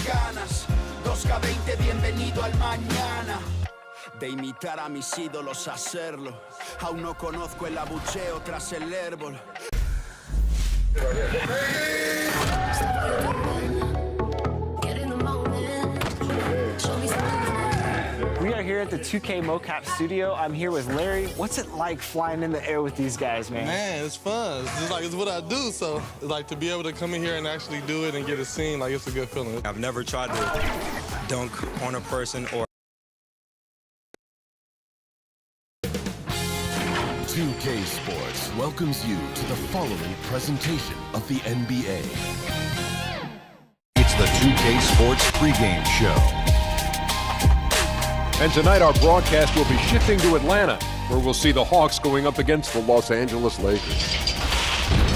ganas. 2K20, bienvenido al mañana. De imitar a mis ídolos, hacerlo. Aún no conozco el abucheo tras el árbol. We are here at the 2K mocap studio. I'm here with Larry. What's it like flying in the air with these guys, man? Man, it's fun. It's just like, it's what I do, so it's like to be able to come in here and actually do it and get a scene, like, it's a good feeling. I've never tried to dunk on a person or 2K Sports welcomes you to the following presentation of the NBA. It's the 2K Sports pregame show. And tonight our broadcast will be shifting to Atlanta, where we'll see the Hawks going up against the Los Angeles Lakers.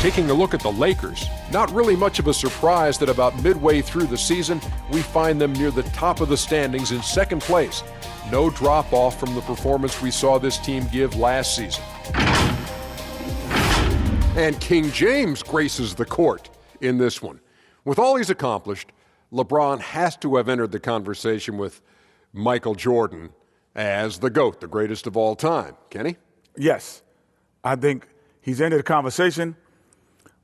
Taking a look at the Lakers, not really much of a surprise that about midway through the season, we find them near the top of the standings in second place. No drop off from the performance we saw this team give last season. And King James graces the court in this one. With all he's accomplished, LeBron has to have entered the conversation with Michael Jordan as the GOAT, the greatest of all time. Kenny? Yes. I think he's entered the conversation,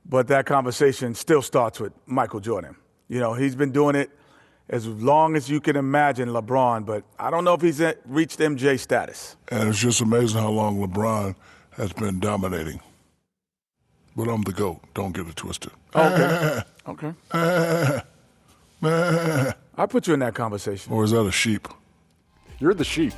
but that conversation still starts with Michael Jordan. You know, he's been doing it as long as you can imagine LeBron, but I don't know if he's reached MJ status. And it's just amazing how long LeBron has been dominating. But I'm the GOAT. Don't get it twisted. Okay. Okay. I put you in that conversation. Or is that a sheep? You're the sheep.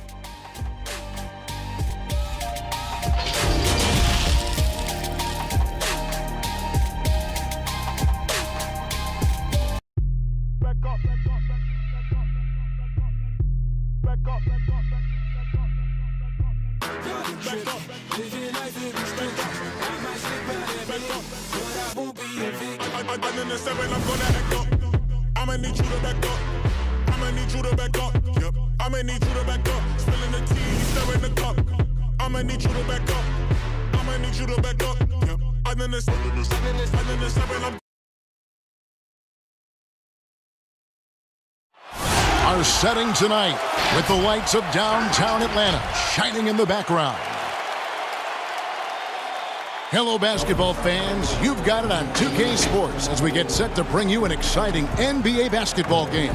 I'ma need you to back up. I'ma need you to back up. Yep. I'ma need you to back up. Spilling the tea, stirring the cup. I'ma need you to back up. I'ma need you to back up. Yep. I'm in the seven. Our setting tonight with the lights of downtown Atlanta shining in the background. Hello, basketball fans. You've got it on 2K Sports as we get set to bring you an exciting NBA basketball game.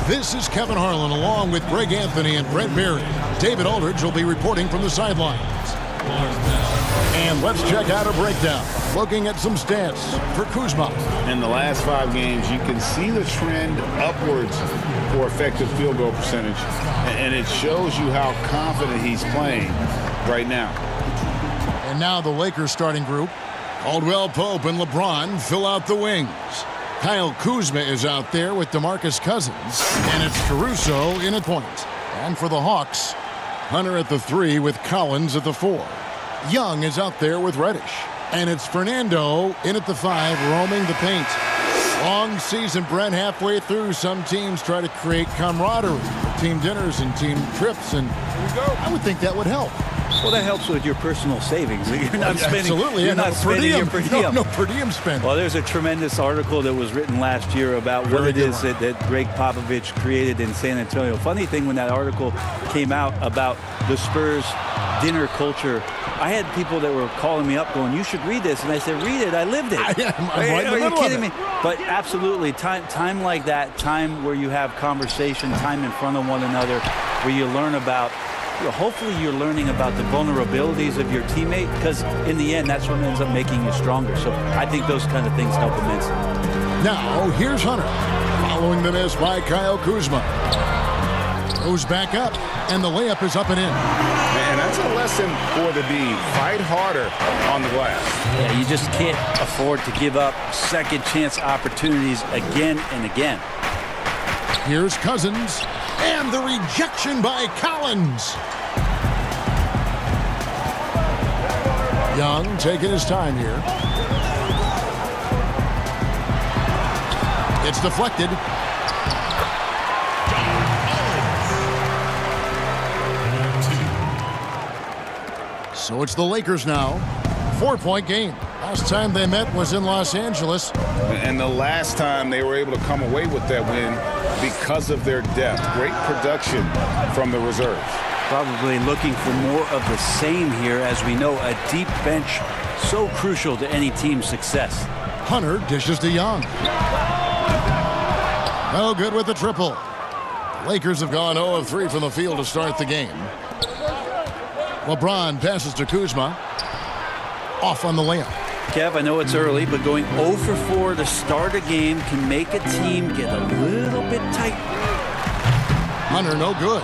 This is Kevin Harlan along with Greg Anthony and Brett Berry. David Aldridge will be reporting from the sidelines. And let's check out a breakdown, looking at some stats for Kuzma. In the last 5 games, you can see the trend upwards for effective field goal percentage, and it shows you how confident he's playing right now. And now the Lakers starting group. Caldwell Pope and LeBron fill out the wings. Kyle Kuzma is out there with DeMarcus Cousins. And it's Caruso in at point. And for the Hawks, Hunter at the 3 with Collins at the 4. Young is out there with Reddish. And it's Fernando in at the 5, roaming the paint. Long season, Brent, halfway through. Some teams try to create camaraderie, team dinners and team trips, and I would think that would help. Well, that helps with your personal savings. You're not spending. Absolutely, you're not spending your per diem. No per diem spend. Well, there's a tremendous article that was written last year about what it is that Greg Popovich created in San Antonio. Funny thing, when that article came out about the Spurs dinner culture, I had people that were calling me up going, "You should read this," and I said, "Read it. I lived it." Are you kidding me? But absolutely, time like that, time where you have conversation, time in front of one another, where you learn about. Hopefully you're learning about the vulnerabilities of your teammate, because in the end, that's what ends up making you stronger. So I think those kind of things help immensely. Now, here's Hunter, following the miss by Kyle Kuzma. Goes back up, and the layup is up and in. And that's a lesson for the D. Fight harder on the glass. Yeah, you just can't afford to give up second chance opportunities again and again. Here's Cousins. And the rejection by Collins. Young taking his time here. It's deflected. So it's the Lakers now. 4-point game. Last time they met was in Los Angeles. And the last time they were able to come away with that win because of their depth. Great production from the reserves. Probably looking for more of the same here. As we know, a deep bench so crucial to any team's success. Hunter dishes to Young. No good with the triple. The Lakers have gone 0 of 3 from the field to start the game. LeBron passes to Kuzma. Off on the layup. Kev, I know it's early, but going 0 for 4 to start a game can make a team get a little bit tight. Hunter, no good.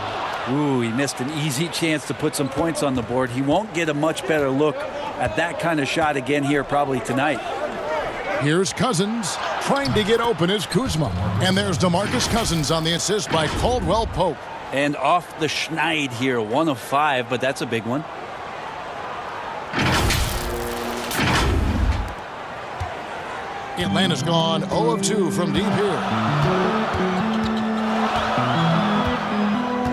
Ooh, he missed an easy chance to put some points on the board. He won't get a much better look at that kind of shot again here probably tonight. Here's Cousins trying to get open as Kuzma. And there's DeMarcus Cousins on the assist by Caldwell Pope. And off the schneid here, 1 of 5, but that's a big one. Atlanta's gone 0 of 2 from deep here.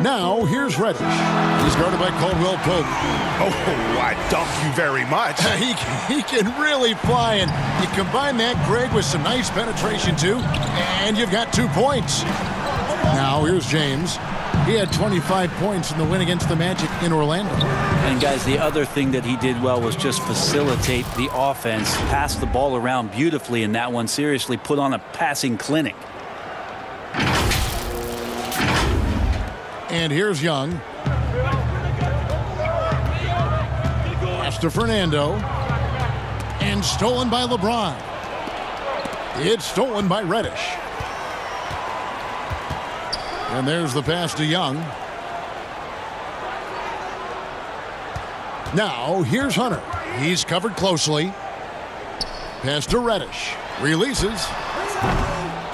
Now, here's Reddish. He's guarded by Caldwell Pope. Oh, I dump you very much. He can really fly, and you combine that, Greg, with some nice penetration, too, and you've got 2 points. Now, here's James. He had 25 points in the win against the Magic in Orlando. And, guys, the other thing that he did well was just facilitate the offense, pass the ball around beautifully in that one, seriously put on a passing clinic. And here's Young. Pass to Fernando. And stolen by LeBron. It's stolen by Reddish. And there's the pass to Young. Now, here's Hunter. He's covered closely. Pass to Reddish. Releases.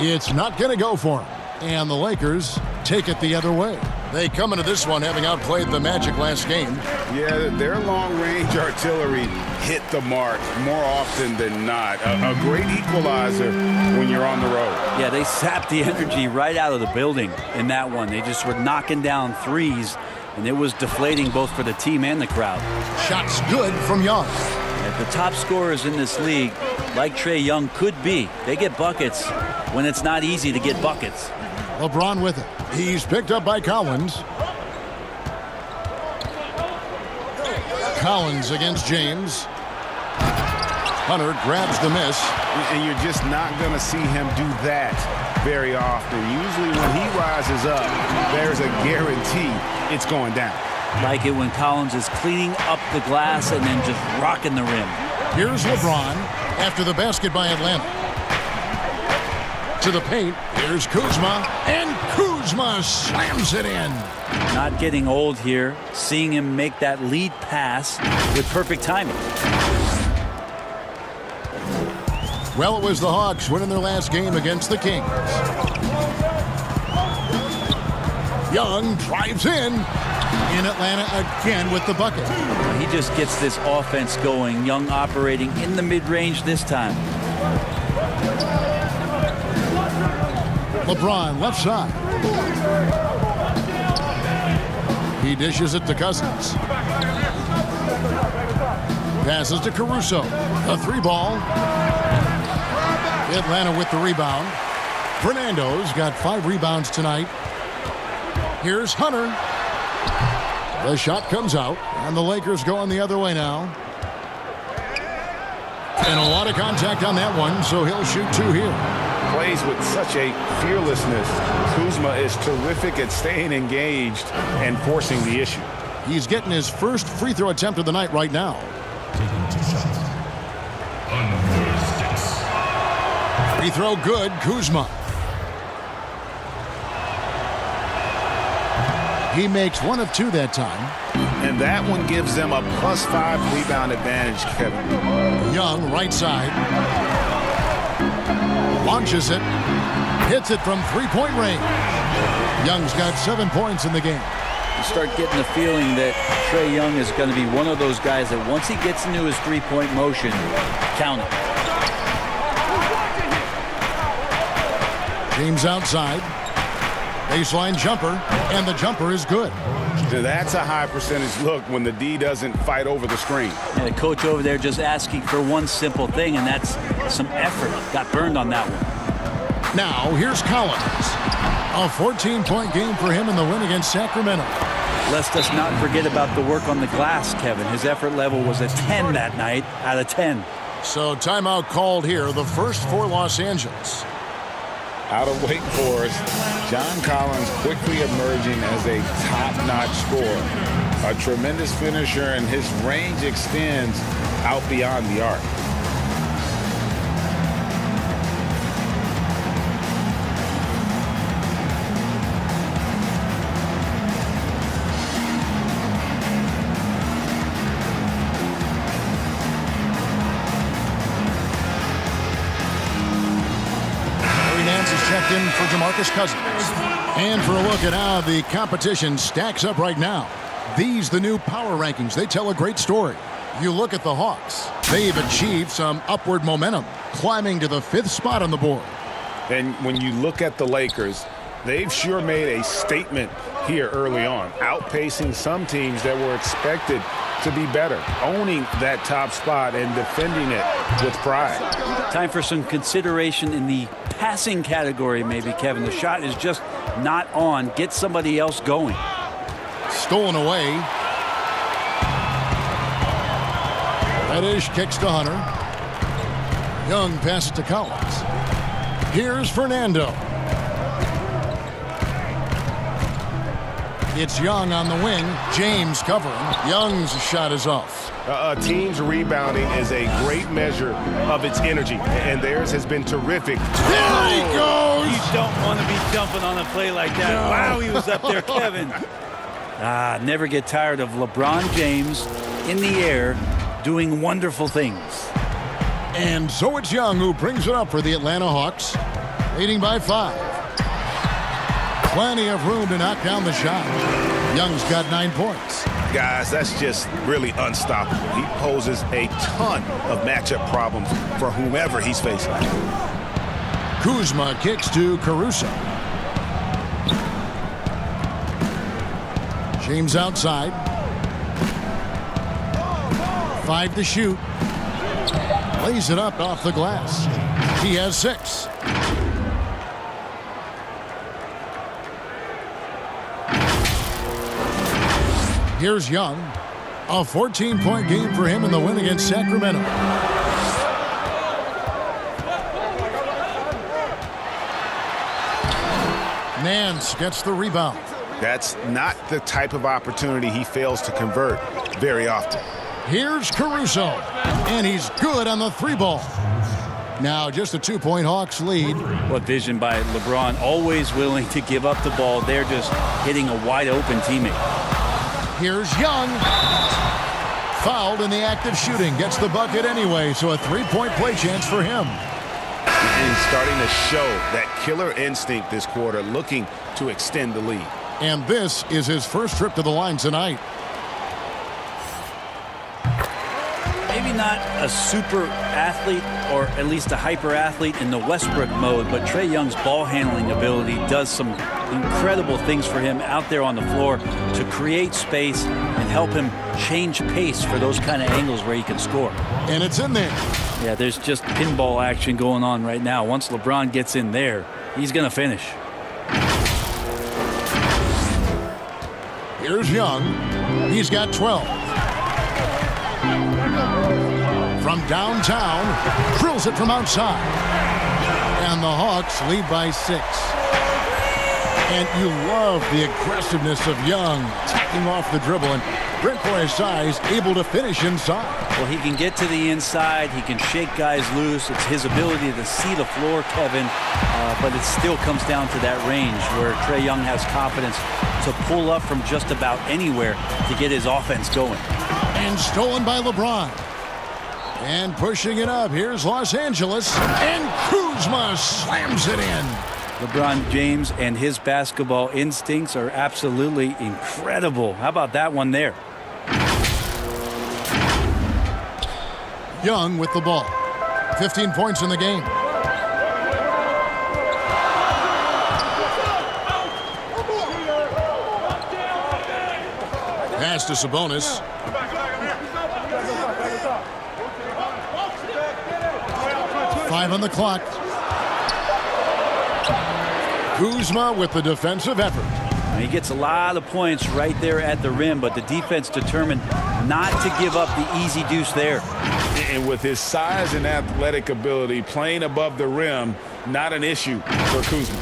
It's not going to go for him. And the Lakers take it the other way. They come into this one having outplayed the Magic last game. Yeah, their long-range artillery hit the mark more often than not. A great equalizer when you're on the road. Yeah, they sapped the energy right out of the building in that one. They just were knocking down threes, and it was deflating both for the team and the crowd. Shots good from Young. At the top scorers in this league, like Trae Young could be, they get buckets when it's not easy to get buckets. LeBron with it. He's picked up by Collins. Collins against James. Hunter grabs the miss. And you're just not going to see him do that very often. Usually when he rises up, there's a guarantee it's going down. Like it when Collins is cleaning up the glass and then just rocking the rim. Here's LeBron after the basket by Atlanta. To the paint, here's Kuzma, and Kuzma slams it in. Not getting old here, seeing him make that lead pass with perfect timing. Well, it was the Hawks winning their last game against the Kings. Young drives in Atlanta again with the bucket. He just gets this offense going. Young operating in the mid-range this time. LeBron left side. He dishes it to Cousins. Passes to Caruso. A 3-ball. Atlanta with the rebound. Fernando's got 5 rebounds tonight. Here's Hunter. The shot comes out, and the Lakers going the other way now. And a lot of contact on that one, so he'll shoot 2 here. Plays with such a fearlessness. Kuzma is terrific at staying engaged and forcing the issue. He's getting his first free throw attempt of the night right now. Free throw good, Kuzma. He makes 1 of 2 that time. And that one gives them a +5 rebound advantage, Kevin. Young, right side. Launches it. Hits it from 3-point range. Young's got 7 points in the game. You start getting the feeling that Trae Young is going to be one of those guys that once he gets into his 3-point motion, count it. James outside. Baseline jumper, and the jumper is good. That's a high percentage look when the D doesn't fight over the screen. And the coach over there just asking for one simple thing, and that's some effort. Got burned on that one. Now, here's Collins. A 14-point game for him in the win against Sacramento. Let's just not forget about the work on the glass, Kevin. His effort level was a 10 that night out of 10. So timeout called here, the first for Los Angeles. Out of Wake Forest, John Collins quickly emerging as a top-notch scorer. A tremendous finisher, and his range extends out beyond the arc. Checked in for DeMarcus Cousins. And for a look at how the competition stacks up right now. These, the new power rankings, they tell a great story. You look at the Hawks. They've achieved some upward momentum, climbing to the 5th spot on the board. And when you look at the Lakers, they've sure made a statement here early on, outpacing some teams that were expected to be better, owning that top spot and defending it with pride. Time for some consideration in the passing category, maybe, Kevin. The shot is just not on. Get somebody else going. Stolen away. Reddish kicks to Hunter. Young passes to Collins. Here's Fernando. It's Young on the wing. James covering. Young's shot is off. A team's rebounding is a great measure of its energy, and theirs has been terrific. There he goes! You don't want to be dumping on a play like that. No. Wow, he was up there, Kevin. Never get tired of LeBron James in the air doing wonderful things. And so it's Young who brings it up for the Atlanta Hawks, leading by 5. Plenty of room to knock down the shot. Young's got 9 points. Guys, that's just really unstoppable. He poses a ton of matchup problems for whomever he's facing. Kuzma kicks to Caruso. James outside. 5 to shoot. Lays it up off the glass. He has 6. Here's Young. A 14-point game for him in the win against Sacramento. Nance gets the rebound. That's not the type of opportunity he fails to convert very often. Here's Caruso, and he's good on the 3-ball. Now just a 2-point Hawks lead. What vision by LeBron, always willing to give up the ball. They're just hitting a wide-open teammate. Here's Young. Fouled in the act of shooting. Gets the bucket anyway, so a 3-point play chance for him. He's starting to show that killer instinct this quarter, looking to extend the lead. And this is his first trip to the line tonight. Maybe not a super athlete, or at least a hyper athlete in the Westbrook mode, but Trae Young's ball handling ability does some incredible things for him out there on the floor to create space and help him change pace for those kind of angles where he can score. And it's in there. Yeah, there's just pinball action going on right now. Once LeBron gets in there, he's going to finish. Here's Young. He's got 12. From downtown, drills it from outside. And the Hawks lead by 6. And you love the aggressiveness of Young, tacking off the dribble, and Brent, for his size, able to finish inside. Well, he can get to the inside. He can shake guys loose. It's his ability to see the floor, Kevin, but it still comes down to that range where Trae Young has confidence to pull up from just about anywhere to get his offense going. And stolen by LeBron. And pushing it up, here's Los Angeles, and Kuzma slams it in. LeBron James and his basketball instincts are absolutely incredible. How about that one there? Young with the ball. 15 points in the game. to Sabonis. Five on the clock. Kuzma with the defensive effort. He gets a lot of points right there at the rim, but the defense determined not to give up the easy deuce there. And with his size and athletic ability, playing above the rim, not an issue for Kuzma.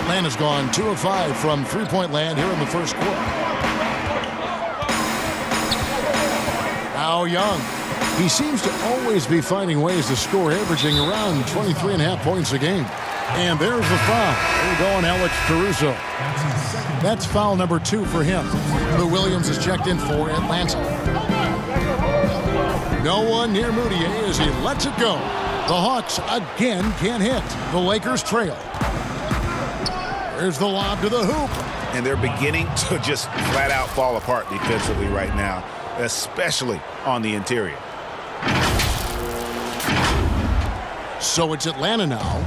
Atlanta's gone 2 of 5 from three-point land here in the first quarter. Now Young. He seems to always be finding ways to score, averaging around 23.5 points a game. And there's the foul. We're going Alex Caruso. That's foul number 2 for him. Lou Williams is checked in for Atlanta. No one near Moutier as he lets it go. The Hawks again can't hit. The Lakers trail. There's the lob to the hoop. And they're beginning to just flat out fall apart defensively right now, especially on the interior. So it's Atlanta now.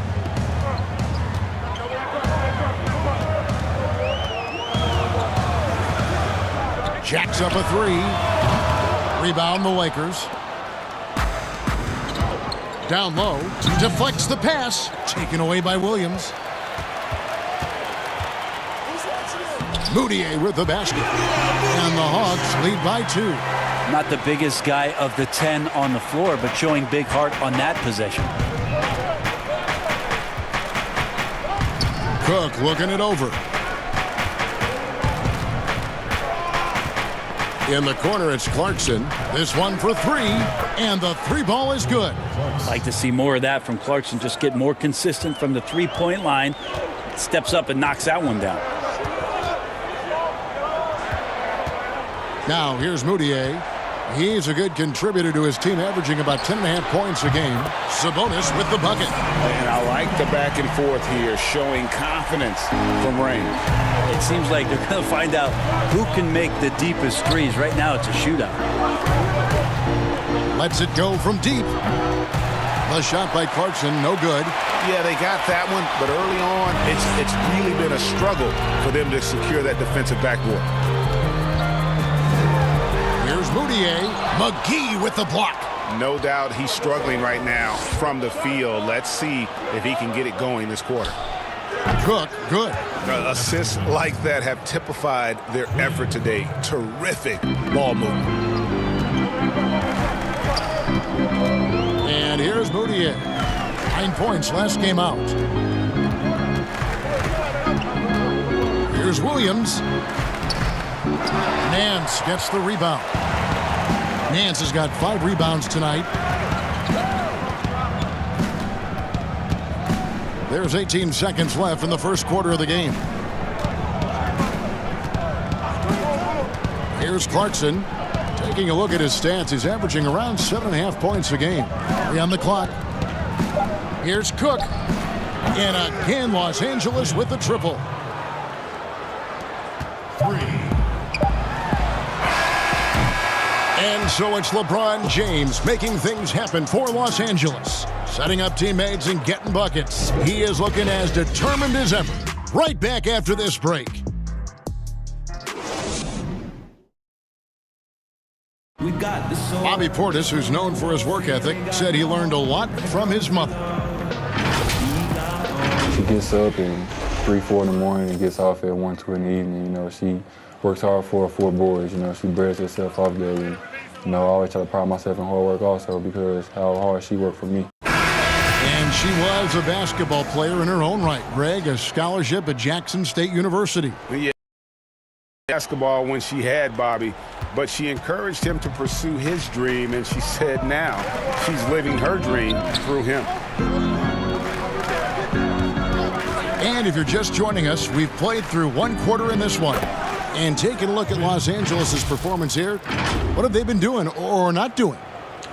Jacks up a 3. Rebound the Lakers. Down low. Deflects the pass. Taken away by Williams. Moutier with the basket. And the Hawks lead by 2. Not the biggest guy of the 10 on the floor, but showing big heart on that possession. Cook looking it over. In the corner, it's Clarkson. This one for 3, and the 3 ball is good. Like to see more of that from Clarkson. Just get more consistent from the 3-point line. Steps up and knocks that one down. Now here's Moutier. He's a good contributor to his team, averaging about 10.5 points a game. Sabonis with the bucket. And I like the back and forth here, showing confidence from Rain. It seems like they're going to find out who can make the deepest threes. Right now it's a shootout. Lets it go from deep. The shot by Clarkson, no good. Yeah, they got that one, but early on, it's really been a struggle for them to secure that defensive backboard. Here's Moutier. McGee with the block. No doubt he's struggling right now from the field. Let's see if he can get it going this quarter. Cook, good. Assists like that have typified their effort today. Terrific ball movement. And here's Moutier. 9 points last game out. Here's Williams. Nance gets the rebound. Nance has got 5 rebounds tonight. There's 18 seconds left in the first quarter of the game. Here's Clarkson. Taking a look at his stats, he's averaging around 7.5 points a game. 3 on the clock. Here's Cook. And again, Los Angeles with the triple. 3. And so it's LeBron James making things happen for Los Angeles. Setting up teammates and getting buckets. He is looking as determined as ever. Right back after this break. Bobby Portis, who's known for his work ethic, said he learned a lot from his mother. She gets up at 3, 4 in the morning and gets off at 1, 2 in the evening. You know, she works hard for her 4 boys. You know, she breaks herself off there. And, you know, I always try to pride myself in hard work also because how hard she worked for me. And she was a basketball player in her own right. Greg, a scholarship at Jackson State University. Yeah, basketball when she had Bobby, but she encouraged him to pursue his dream, and she said now she's living her dream through him. And if you're just joining us, we've played through 1 quarter in this one. And taking a look at Los Angeles' performance here, what have they been doing or not doing?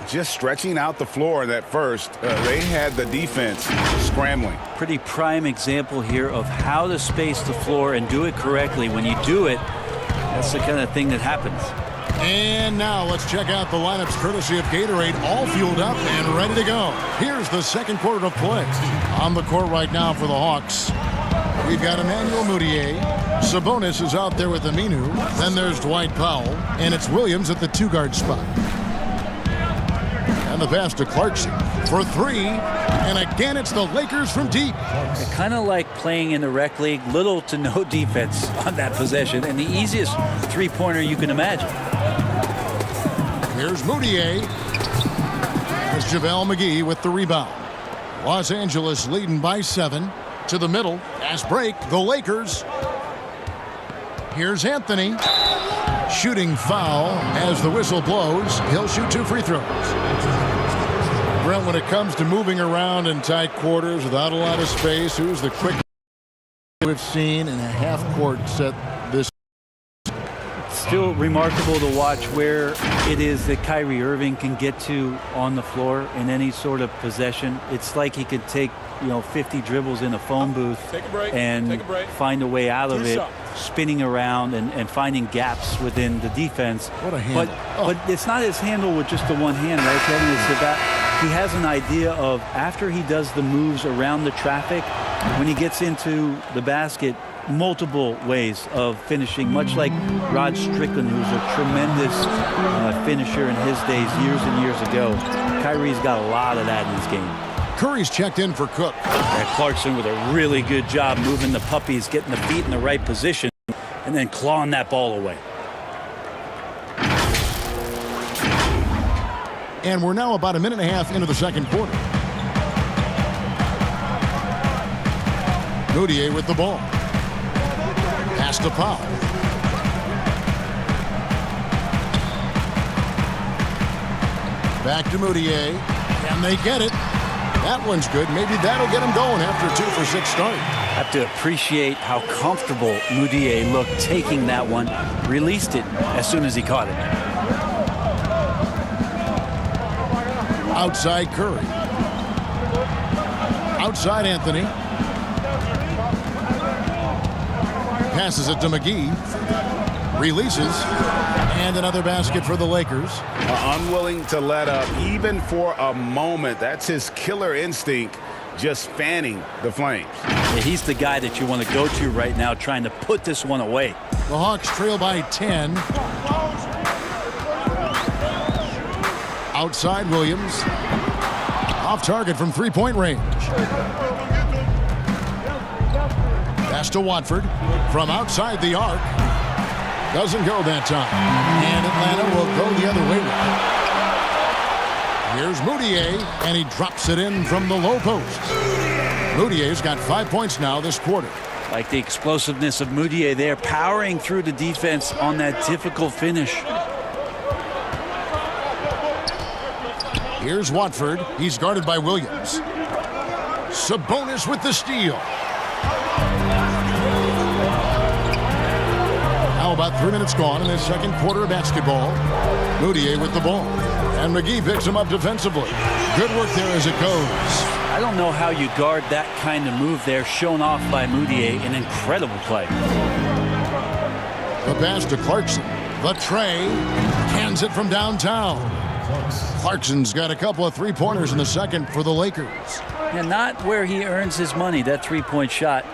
Just stretching out the floor in that first. They had the defense scrambling. Pretty prime example here of how to space the floor and do it correctly. When you do it, that's the kind of thing that happens. And now let's check out the lineups courtesy of Gatorade, all fueled up and ready to go. Here's the second quarter of play. On the court right now for the Hawks, we've got Emmanuel Moutier, Sabonis is out there with Aminu. Then there's Dwight Powell, and it's Williams at the 2-guard spot. And the pass to Clarkson for 3. And again, it's the Lakers from deep. Kind of like playing in the rec league, little to no defense on that possession, and the easiest three-pointer you can imagine. Here's Moutier. There's JaVale McGee with the rebound. Los Angeles leading by 7. To the middle. Fast break. The Lakers. Here's Anthony. Shooting foul as the whistle blows. He'll shoot 2 free throws. Brent, when it comes to moving around in tight quarters without a lot of space, who's the quickest we've seen in a half-court set this? Still remarkable to watch where it is that Kyrie Irving can get to on the floor in any sort of possession. It's like he could take 50 dribbles in a phone booth and find a way out of it, spinning around and finding gaps within the defense. What a handle. But it's not his handle with just the one hand, right, Kevin? It's about he has an idea of after he does the moves around the traffic, when he gets into the basket, multiple ways of finishing, much like Rod Strickland, who's a tremendous finisher in his days years and years ago. Kyrie's got a lot of that in his game. Curry's checked in for Cook. And Clarkson with a really good job moving the puppies, getting the feet in the right position, and then clawing that ball away. And we're now about a minute and a half into the second quarter. Moutier with the ball. Pass to Powell. Back to Moutier. Can they get it? That one's good. Maybe that'll get him going after a 2-for-6 start. Have to appreciate how comfortable Moutier looked taking that one. Released it as soon as he caught it. Outside Curry. Outside Anthony. Passes it to McGee. Releases. And another basket for the Lakers. Unwilling to let up even for a moment. That's his killer instinct, just fanning the flames. Yeah, he's the guy that you want to go to right now, trying to put this one away. The Hawks trail by 10. Outside Williams. Off target from 3-point range. Pass to Watford from outside the arc. Doesn't go that time. And Atlanta will go the other way with it. Here's Moutier, and he drops it in from the low post. Moutier's got 5 points now this quarter. Like the explosiveness of Moutier there, powering through the defense on that difficult finish. Here's Watford. He's guarded by Williams. Sabonis with the steal. Now about 3 minutes gone in this second quarter of basketball. Moutier with the ball. And McGee picks him up defensively. Good work there as it goes. I don't know how you guard that kind of move there, shown off by Moutier. An incredible play. The pass to Clarkson. The tray. Cans it from downtown. Clarkson's got a couple of three-pointers in the second for the Lakers. And not where he earns his money, that three-point shot.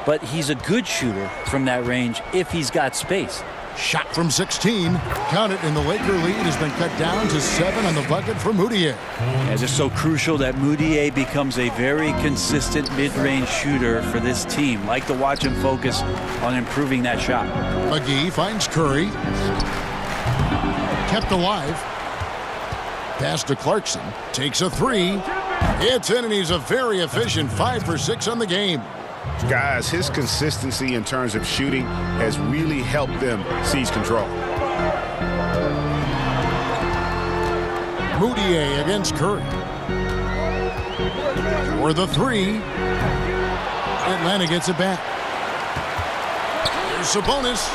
But he's a good shooter from that range if he's got space. Shot from 16. Count it, and the Laker lead has been cut down to 7 on the bucket for Moutier. It's just so crucial that Moutier becomes a very consistent mid-range shooter for this team. Like to watch him focus on improving that shot. McGee finds Curry. Kept alive. Pass to Clarkson. Takes a 3. It's in, and he's a very efficient 5 for 6 on the game. Guys, his consistency in terms of shooting has really helped them seize control. Moutier against Curry. For the 3. Atlanta gets it back. Here's Sabonis.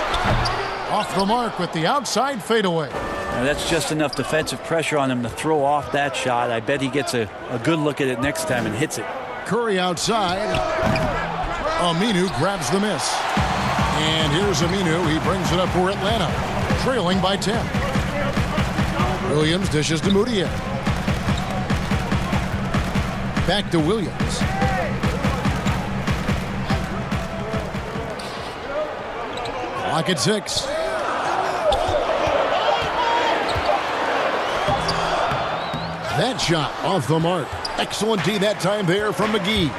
Off the mark with the outside fadeaway. Now that's just enough defensive pressure on him to throw off that shot. I bet he gets a good look at it next time and hits it. Curry outside. Aminu grabs the miss. And here's Aminu. He brings it up for Atlanta, trailing by 10. Williams dishes to Moutier. Back to Williams. Clock at 6. That shot off the mark. Excellent D that time there from McGee.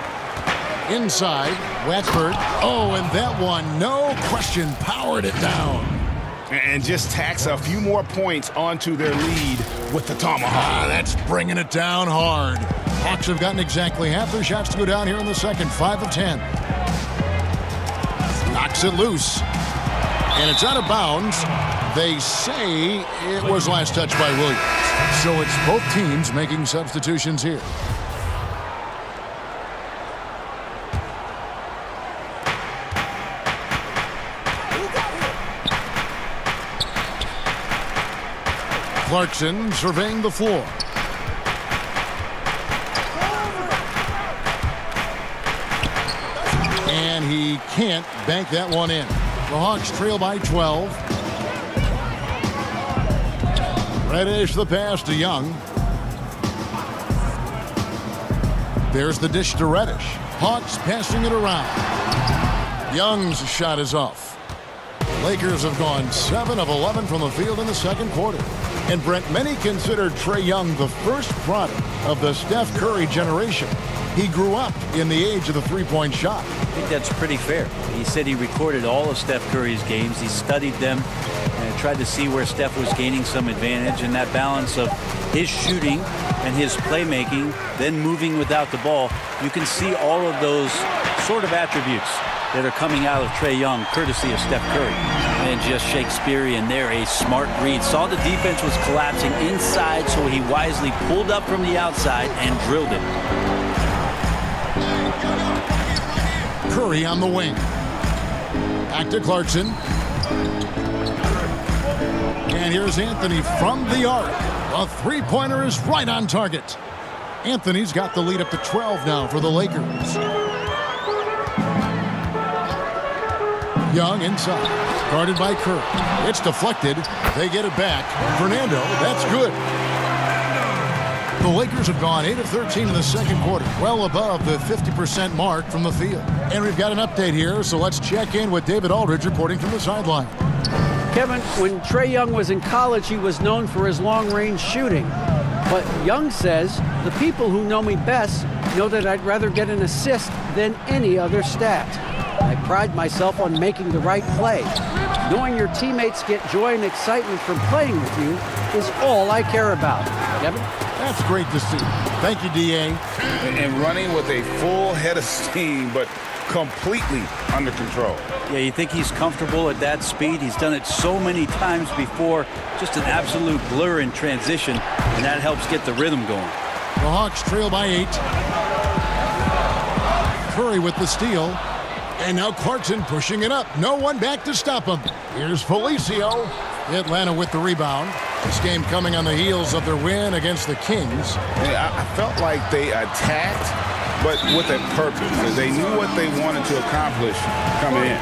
Inside, Watford. Oh, and that one, no question, powered it down. And just tacks a few more points onto their lead with the tomahawk. That's bringing it down hard. Hawks have gotten exactly half their shots to go down here in the second. 5 of 10. Knocks it loose. And it's out of bounds. They say it was last touched by Williams. So it's both teams making substitutions here. Clarkson surveying the floor. And he can't bank that one in. The Hawks trail by 12. Reddish the pass to Young. There's the dish to Reddish. Hawks passing it around. Young's shot is off. Lakers have gone 7 of 11 from the field in the second quarter. And Brent, many consider Trae Young the first product of the Steph Curry generation. He grew up in the age of the three-point shot. I think that's pretty fair. He said he recorded all of Steph Curry's games. He studied them and tried to see where Steph was gaining some advantage, and that balance of his shooting and his playmaking, then moving without the ball. You can see all of those sort of attributes that are coming out of Trae Young, courtesy of Steph Curry. And just Shakespearean there, a smart read. Saw the defense was collapsing inside, so he wisely pulled up from the outside and drilled it. Curry on the wing. Back to Clarkson. And here's Anthony from the arc. A three-pointer is right on target. Anthony's got the lead up to 12 now for the Lakers. Young inside. Guarded by Curry. It's deflected. They get it back. Fernando, that's good. The Lakers have gone 8 of 13 in the second quarter, well above the 50% mark from the field. And we've got an update here, so let's check in with David Aldridge reporting from the sideline. Kevin, when Trae Young was in college, he was known for his long-range shooting. But Young says, the people who know me best know that I'd rather get an assist than any other stat. I pride myself on making the right play. Knowing your teammates get joy and excitement from playing with you is all I care about. Kevin? That's great to see. Thank you, D.A. And running with a full head of steam, but completely under control. Yeah, you think he's comfortable at that speed? He's done it so many times before. Just an absolute blur in transition, and that helps get the rhythm going. The Hawks trail by 8. Curry with the steal. And now Clarkson pushing it up. No one back to stop him. Here's Felicio. Atlanta with the rebound. This game coming on the heels of their win against the Kings. Yeah, I felt like they attacked, but with a purpose. They knew what they wanted to accomplish coming in.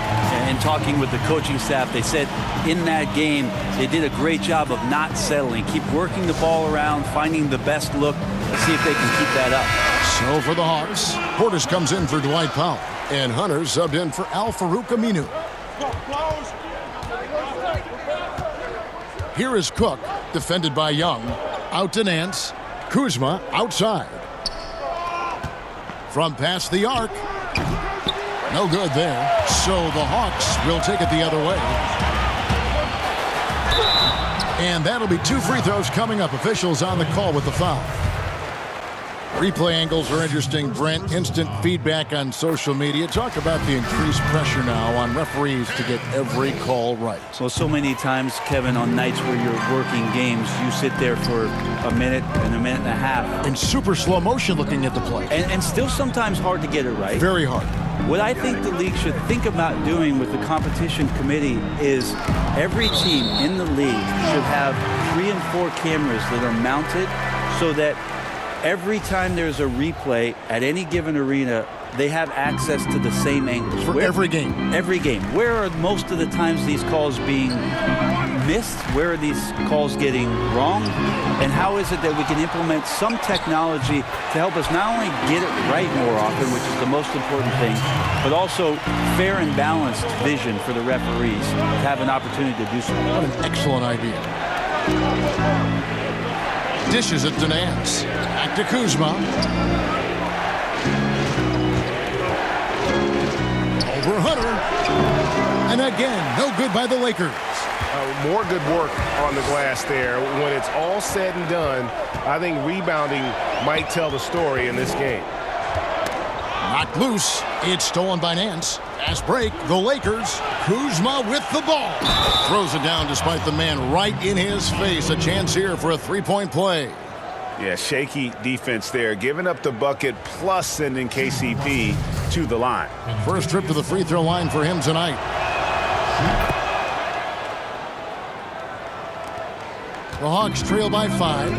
And talking with the coaching staff, they said in that game they did a great job of not settling. Keep working the ball around, finding the best look. Let's see if they can keep that up. So for the Hawks, Portis comes in for Dwight Powell. And Hunter subbed in for Al-Farouq Aminu. Here is Cook, defended by Young. Out to Nance. Kuzma outside. From past the arc. No good there. So the Hawks will take it the other way. And that'll be 2 free throws coming up. Officials on the call with the foul. Replay angles are interesting, Brent. Instant feedback on social media. Talk about the increased pressure now on referees to get every call right. Well, so many times, Kevin, on nights where you're working games, you sit there for a minute and a minute and a half. In super slow motion looking at the play. And still sometimes hard to get it right. Very hard. What I think the league should think about doing with the competition committee is every team in the league should have 3 and 4 cameras that are mounted so that every time there's a replay at any given arena, they have access to the same angles. For every game. Every game. Where are most of the times these calls being missed? Where are these calls getting wrong? And how is it that we can implement some technology to help us not only get it right more often, which is the most important thing, but also fair and balanced vision for the referees to have an opportunity to do so. What an excellent idea. Dishes it to Nance. Back to Kuzma. Over Hunter. And again, no good by the Lakers. More good work on the glass there. When it's all said and done, I think rebounding might tell the story in this game. Knocked loose. It's stolen by Nance. Fast break. The Lakers. Kuzma with the ball. Throws it down despite the man right in his face. A chance here for a three-point play. Yeah, shaky defense there. Giving up the bucket plus sending KCP to the line. First trip to the free throw line for him tonight. The Hawks trail by 5.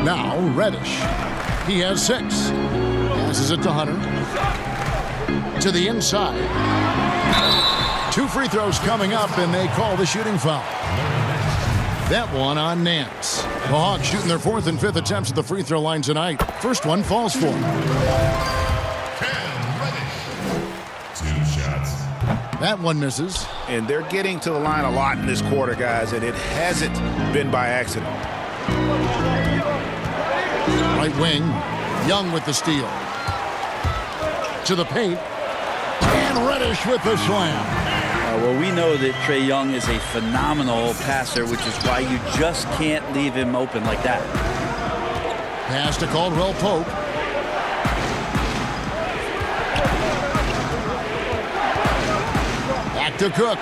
Now Reddish. He has 6. Passes it to Hunter. To the inside. 2 free throws coming up, and they call the shooting foul. That one on Nance. The Hawks shooting their 4th and 5th attempts at the free throw line tonight. First one falls for him. That one misses. And they're getting to the line a lot in this quarter, guys, and it hasn't been by accident. Right wing, Young with the steal. To the paint, and Reddish with the slam. Well, we know that Trae Young is a phenomenal passer, which is why you just can't leave him open like that. Pass to Caldwell Pope. Back to Cook.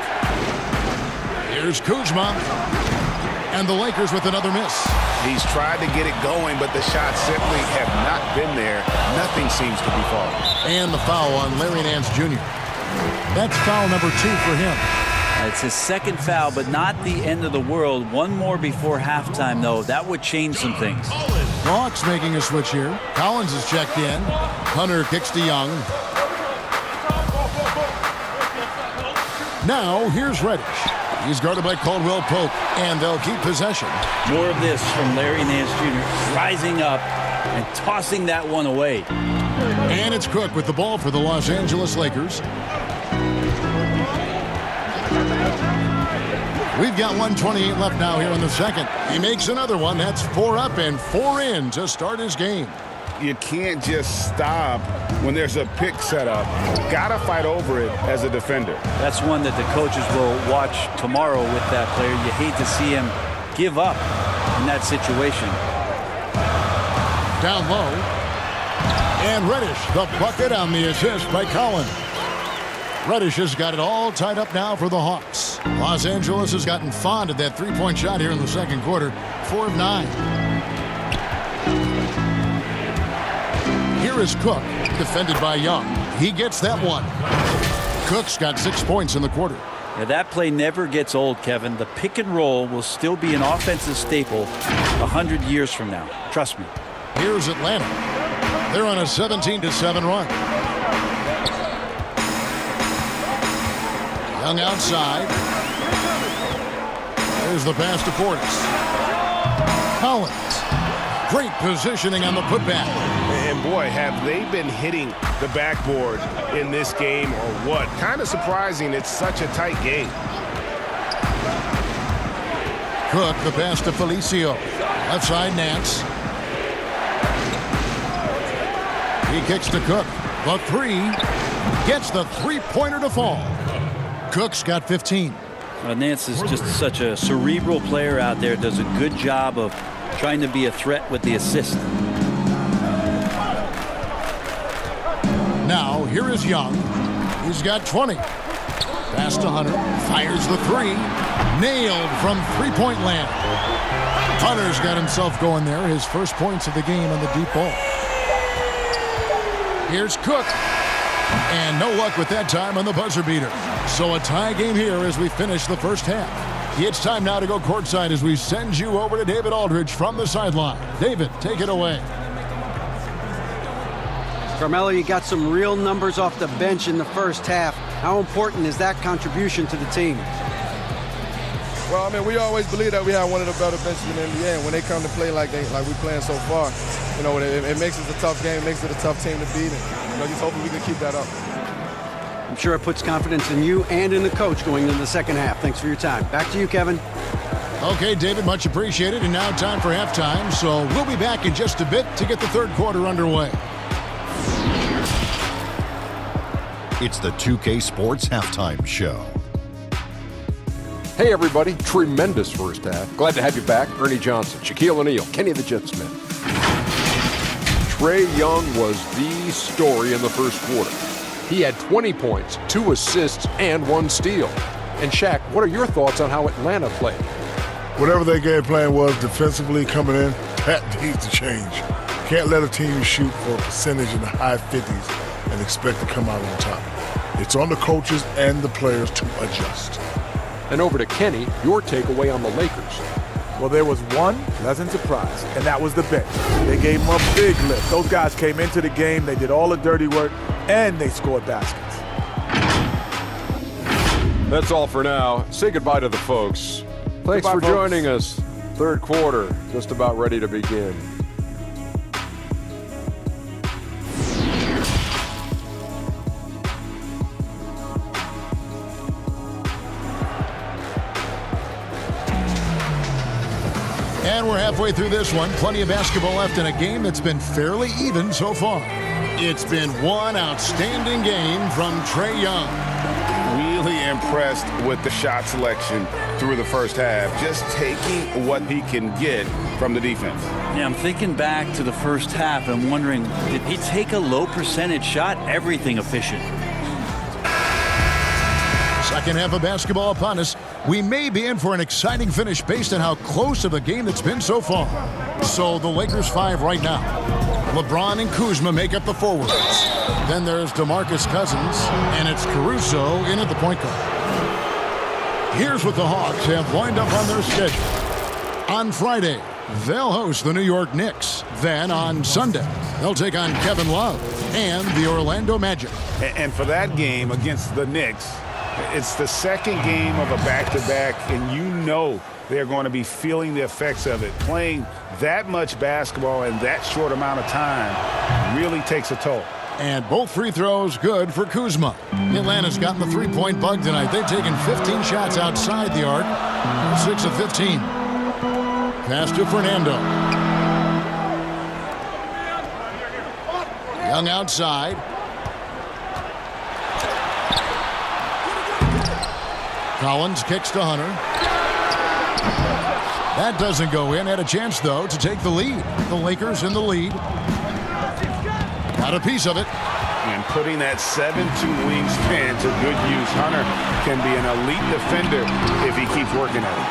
Here's Kuzma. And the Lakers with another miss. He's tried to get it going, but the shots simply have not been there. Nothing seems to be falling. And the foul on Larry Nance Jr. That's foul number 2 for him. It's his 2nd foul, but not the end of the world. One more before halftime, though. That would change some things. Hawks making a switch here. Collins is checked in. Hunter kicks to Young. Now, here's Reddish. He's guarded by Caldwell Pope, and they'll keep possession. More of this from Larry Nance Jr. rising up and tossing that one away. And it's Cook with the ball for the Los Angeles Lakers. We've got 1:28 left now here in the second. He makes another one. That's 4 up and 4 in to start his game. You can't just stop when there's a pick set up. Gotta fight over it as a defender. That's one that the coaches will watch tomorrow with that player. You hate to see him give up in that situation. Down low. And Reddish, the bucket on the assist by Collins. Reddish has got it all tied up now for the Hawks. Los Angeles has gotten fond of that three-point shot here in the second quarter. 4 of 9. Here is Cook, defended by Young. He gets that one. Cook's got 6 points in the quarter. Yeah, that play never gets old, Kevin. The pick and roll will still be an offensive staple 100 years from now. Trust me. Here's Atlanta. They're on a 17-7 run. Young outside. There's the pass to Portis. Collins. Great positioning on the putback. And boy, have they been hitting the backboard in this game or what? Kind of surprising it's such a tight game. Cook, the pass to Felicio. Left side, Nance. He kicks to Cook. The 3. Gets the three-pointer to fall. Cook's got 15. Nance is just such a cerebral player out there. Does a good job of trying to be a threat with the assist. Now, here is Young. He's got 20. Pass to Hunter. Fires the 3. Nailed from three-point land. Hunter's got himself going there. His first points of the game on the deep ball. Here's Cook. And no luck with that time on the buzzer beater. So a tie game here as we finish the first half. It's time now to go courtside as we send you over to David Aldridge from the sideline. David, take it away. Carmelo, you got some real numbers off the bench in the first half. How important is that contribution to the team? Well, I mean, we always believe that we have one of the better benches in the NBA. And when they come to play like we're playing so far, you know, it makes it a tough game, it makes it a tough team to beat. And, you know, just hoping we can keep that up. I'm sure it puts confidence in you and in the coach going into the second half. Thanks for your time. Back to you, Kevin. Okay, David, much appreciated. And now time for halftime. So we'll be back in just a bit to get the third quarter underway. It's the 2K Sports Halftime Show. Hey everybody, tremendous first half. Glad to have you back. Ernie Johnson, Shaquille O'Neal, Kenny the Jet Smith. Trae Young was the story in the first quarter. He had 20 points, 2 assists, and 1 steal. And Shaq, what are your thoughts on how Atlanta played? Whatever their game plan was defensively coming in, that needs to change. Can't let a team shoot for a percentage in the high 50s and expect to come out on top. It's on the coaches and the players to adjust. And over to Kenny, your takeaway on the Lakers. Well, there was one pleasant surprise, and that was the bench. They gave them a big lift. Those guys came into the game, they did all the dirty work, and they scored baskets. That's all for now. Say goodbye to the folks. Thanks for joining us. Third quarter, just about ready to begin. And we're halfway through this one. Plenty of basketball left in a game that's been fairly even so far. It's been one outstanding game from Trae Young. Really impressed with the shot selection through the first half. Just taking what he can get from the defense. Yeah, I'm thinking back to the first half. I'm wondering, did he take a low percentage shot? Everything efficient. Second half of basketball upon us. We may be in for an exciting finish based on how close of a game it's been so far. So the Lakers 5 right now. LeBron and Kuzma make up the forwards. Then there's DeMarcus Cousins, and it's Caruso in at the point guard. Here's what the Hawks have lined up on their schedule. On Friday, they'll host the New York Knicks. Then on Sunday, they'll take on Kevin Love and the Orlando Magic. And for that game against the Knicks, it's the second game of a back-to-back, and you know they're going to be feeling the effects of it. Playing that much basketball in that short amount of time really takes a toll. And both free throws good for Kuzma. Atlanta's gotten the three-point bug tonight. They've taken 15 shots outside the arc, 6 of 15. Pass to Fernando. Young outside. Collins kicks to Hunter. That doesn't go in. Had a chance, though, to take the lead. The Lakers in the lead. Got a piece of it. And putting that 7'2" wingspan to good use. Hunter can be an elite defender if he keeps working at it.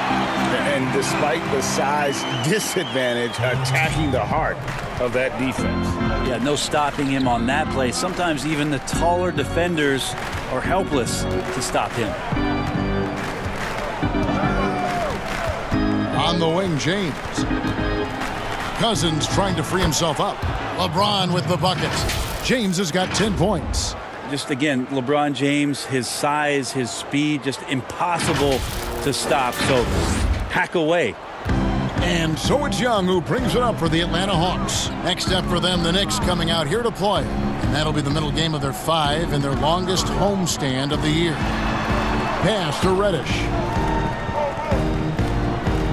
And despite the size disadvantage, attacking the heart of that defense. Yeah, no stopping him on that play. Sometimes even the taller defenders are helpless to stop him. On the wing, James. Cousins trying to free himself up. LeBron with the buckets. James has got 10 points. Just again, LeBron James, his size, his speed, just impossible to stop. So hack away. And so it's Young who brings it up for the Atlanta Hawks. Next up for them, the Knicks coming out here to play. And that'll be the middle game of their 5 and their longest homestand of the year. Pass to Reddish.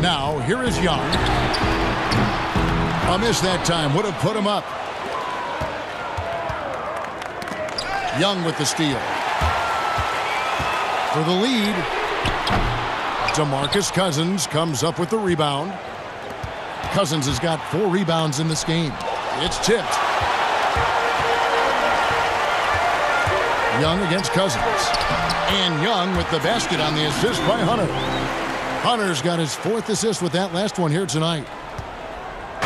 Now, here is Young. A miss that time. Would have put him up. Young with the steal. For the lead. DeMarcus Cousins comes up with the rebound. Cousins has got 4 rebounds in this game. It's tipped. Young against Cousins. And Young with the basket on the assist by Hunter. Hunter's got his 4th assist with that last one here tonight.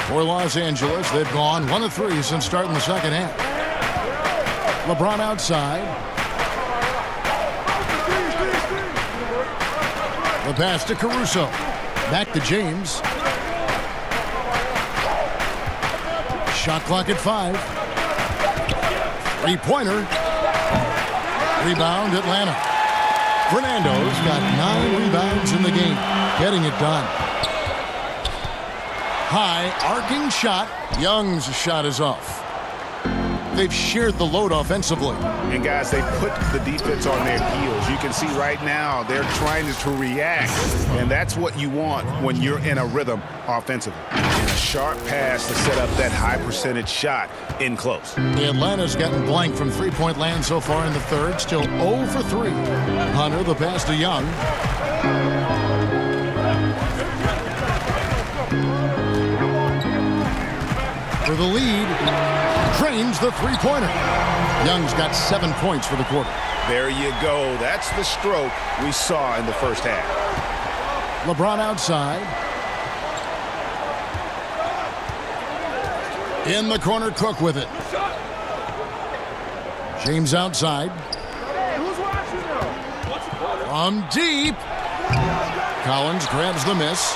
For Los Angeles, they've gone 1 of 3 since starting the second half. LeBron outside. The pass to Caruso. Back to James. Shot clock at 5. Three-pointer. Rebound, Atlanta. Fernando's got 9 rebounds in the game, getting it done. High, arcing shot. Young's shot is off. They've shared the load offensively. And guys, they put the defense on their heels. You can see right now they're trying to react, and that's what you want when you're in a rhythm offensively. And a sharp pass to set up that high percentage shot in close. Atlanta's gotten blank from three-point land so far in the third, still 0 for 3. Hunter, the pass to Young. For the lead, drains the three-pointer. Young's got 7 points for the quarter. There you go. That's the stroke we saw in the first half. LeBron outside. In the corner, Cook with it. James outside. From deep. Collins grabs the miss.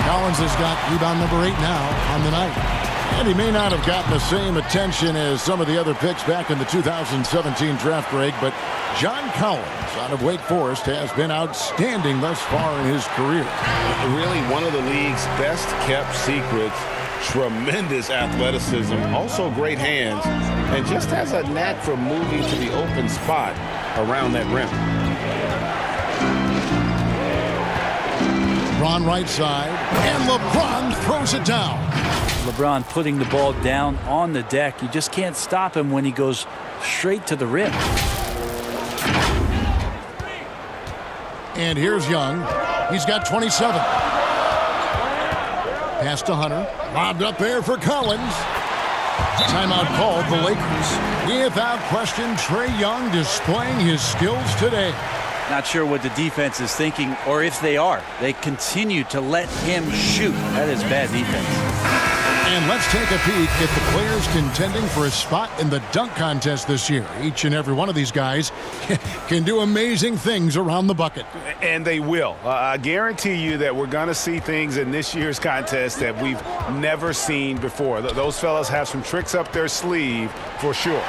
Collins has got rebound number 8 now on the night. And he may not have gotten the same attention as some of the other picks back in the 2017 draft, Greg, but John Collins out of Wake Forest has been outstanding thus far in his career. Really one of the league's best kept secrets. Tremendous athleticism, also great hands, and just has a knack for moving to the open spot around that rim. LeBron right side, and LeBron throws it down. LeBron putting the ball down on the deck. You just can't stop him when he goes straight to the rim. And here's Young. He's got 27. Pass to Hunter. Lobbed up there for Collins. Timeout called the Lakers. Without question, Trae Young displaying his skills today. Not sure what the defense is thinking, or if they are. They continue to let him shoot. That is bad defense. And let's take a peek at the players contending for a spot in the dunk contest this year. Each and every one of these guys can do amazing things around the bucket. And they will. I guarantee you that we're going to see things in this year's contest that we've never seen before. Those fellas have some tricks up their sleeve for sure.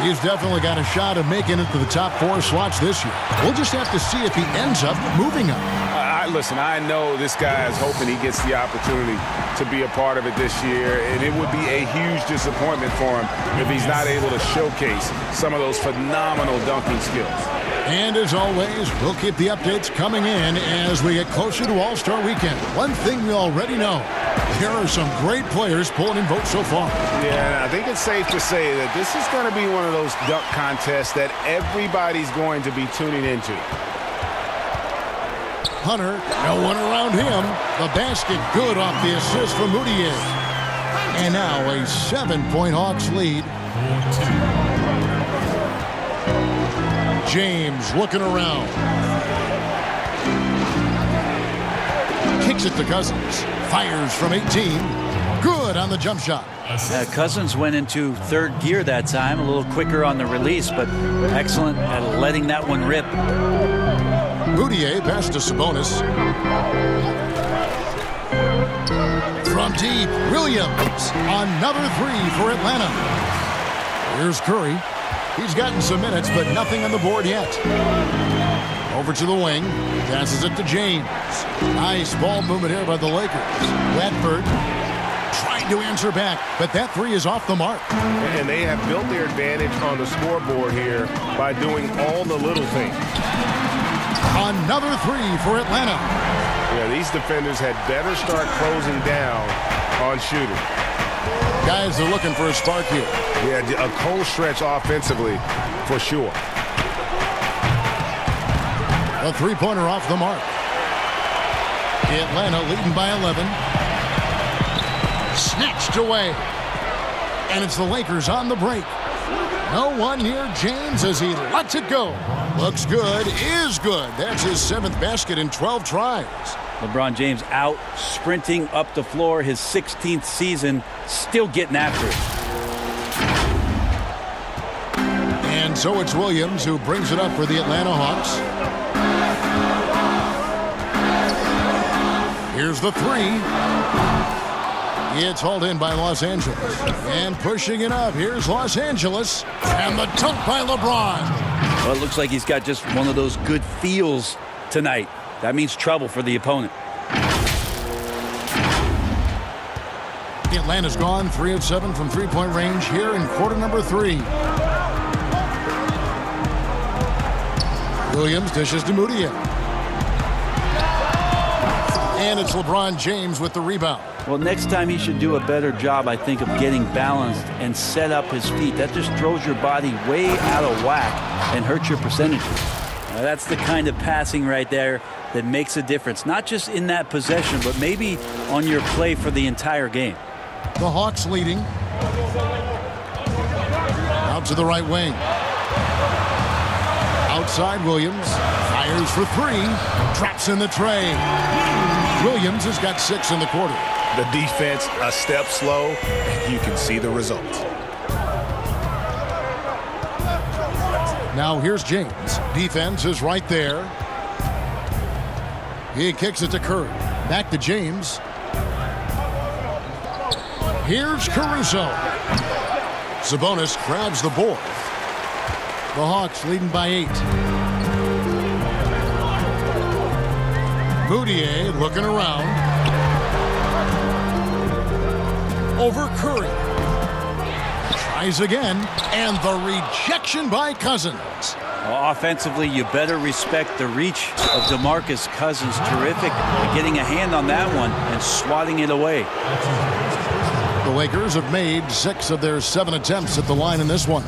He's definitely got a shot of making it to the top 4 slots this year. We'll just have to see if he ends up moving up. Listen, I know this guy is hoping he gets the opportunity to be a part of it this year, and it would be a huge disappointment for him if he's not able to showcase some of those phenomenal dunking skills. And as always, we'll keep the updates coming in as we get closer to All-Star Weekend. One thing we already know, there are some great players pulling in votes so far. Yeah, I think it's safe to say that this is going to be one of those dunk contests that everybody's going to be tuning into. Hunter, no one around him. The basket good off the assist from Moutier. And now a 7-point Hawks lead. James looking around. Kicks it to Cousins. Fires from 18. Good on the jump shot. Cousins went into third gear that time, a little quicker on the release, but excellent at letting that one rip. Moutier pass to Sabonis. From deep, Williams. Another 3 for Atlanta. Here's Curry. He's gotten some minutes, but nothing on the board yet. Over to the wing. Passes it to James. Nice ball movement here by the Lakers. Ledford trying to answer back, but that 3 is off the mark. And they have built their advantage on the scoreboard here by doing all the little things. Another 3 for Atlanta. Yeah, these defenders had better start closing down on shooting. Guys are looking for a spark here. Yeah, a cold stretch offensively for sure. A 3-pointer off the mark. Atlanta leading by 11. Snatched away. And it's the Lakers on the break. No one near James as he lets it go. Looks good, is good. That's his 7th basket in 12 tries. LeBron James out sprinting up the floor, his 16th season, still getting after it. And so it's Williams who brings it up for the Atlanta Hawks. Here's the 3. It's hauled in by Los Angeles. And pushing it up, here's Los Angeles. And the dunk by LeBron. Well, it looks like he's got just one of those good feels tonight. That means trouble for the opponent. Atlanta's gone 3 of 7 from three-point range here in quarter number 3. Williams dishes to Moutier. And it's LeBron James with the rebound. Well, next time he should do a better job, I think, of getting balanced and set up his feet. That just throws your body way out of whack and hurts your percentages. Now, that's the kind of passing right there that makes a difference, not just in that possession, but maybe on your play for the entire game. The Hawks leading. Out to the right wing. Outside Williams. Fires for 3. Drops in the tray. Williams has got 6 in the quarter. The defense a step slow, and you can see the result. Now here's James. Defense is right there. He kicks it to Curry. Back to James. Here's Caruso. Sabonis grabs the board. The Hawks leading by 8. Moutier looking around. Over Curry. Tries again, and the rejection by Cousins. Well, offensively, you better respect the reach of DeMarcus Cousins. Terrific at getting a hand on that one and swatting it away. The Lakers have made 6 of their 7 attempts at the line in this one.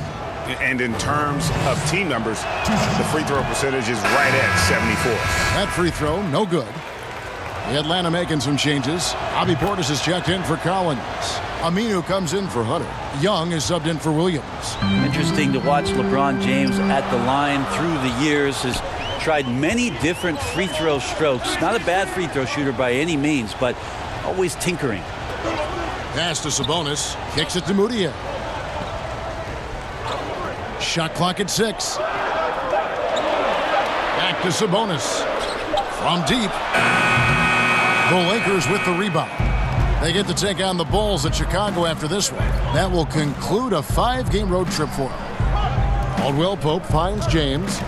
And in terms of team numbers, the free throw percentage is right at 74. That free throw, no good. The Atlanta making some changes. Bobby Portis is checked in for Collins. Aminu comes in for Hunter. Young is subbed in for Williams. Interesting to watch LeBron James at the line through the years. Has tried many different free throw strokes. Not a bad free throw shooter by any means, but always tinkering. Pass to Sabonis. Kicks it to Moutier. Shot clock at 6. Back to Sabonis. From deep. The Lakers with the rebound. They get to take on the Bulls at Chicago after this one. That will conclude a 5-game road trip for them. Caldwell Pope finds James.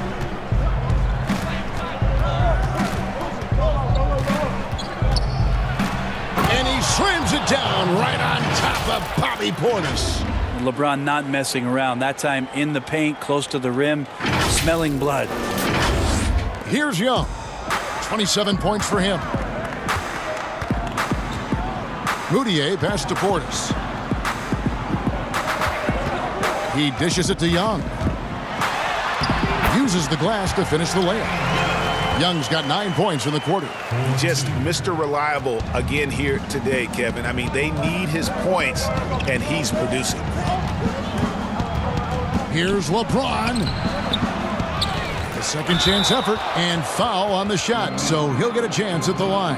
And he slams it down right on top of Bobby Portis. LeBron not messing around. That time in the paint, close to the rim, smelling blood. Here's Young. 27 points for him. Moutier passes to Portis. He dishes it to Young. Uses the glass to finish the layup. Young's got 9 points in the quarter. Just Mr. Reliable again here today, Kevin. I mean, they need his points, and he's producing. Here's LeBron. A second chance effort and foul on the shot, so he'll get a chance at the line.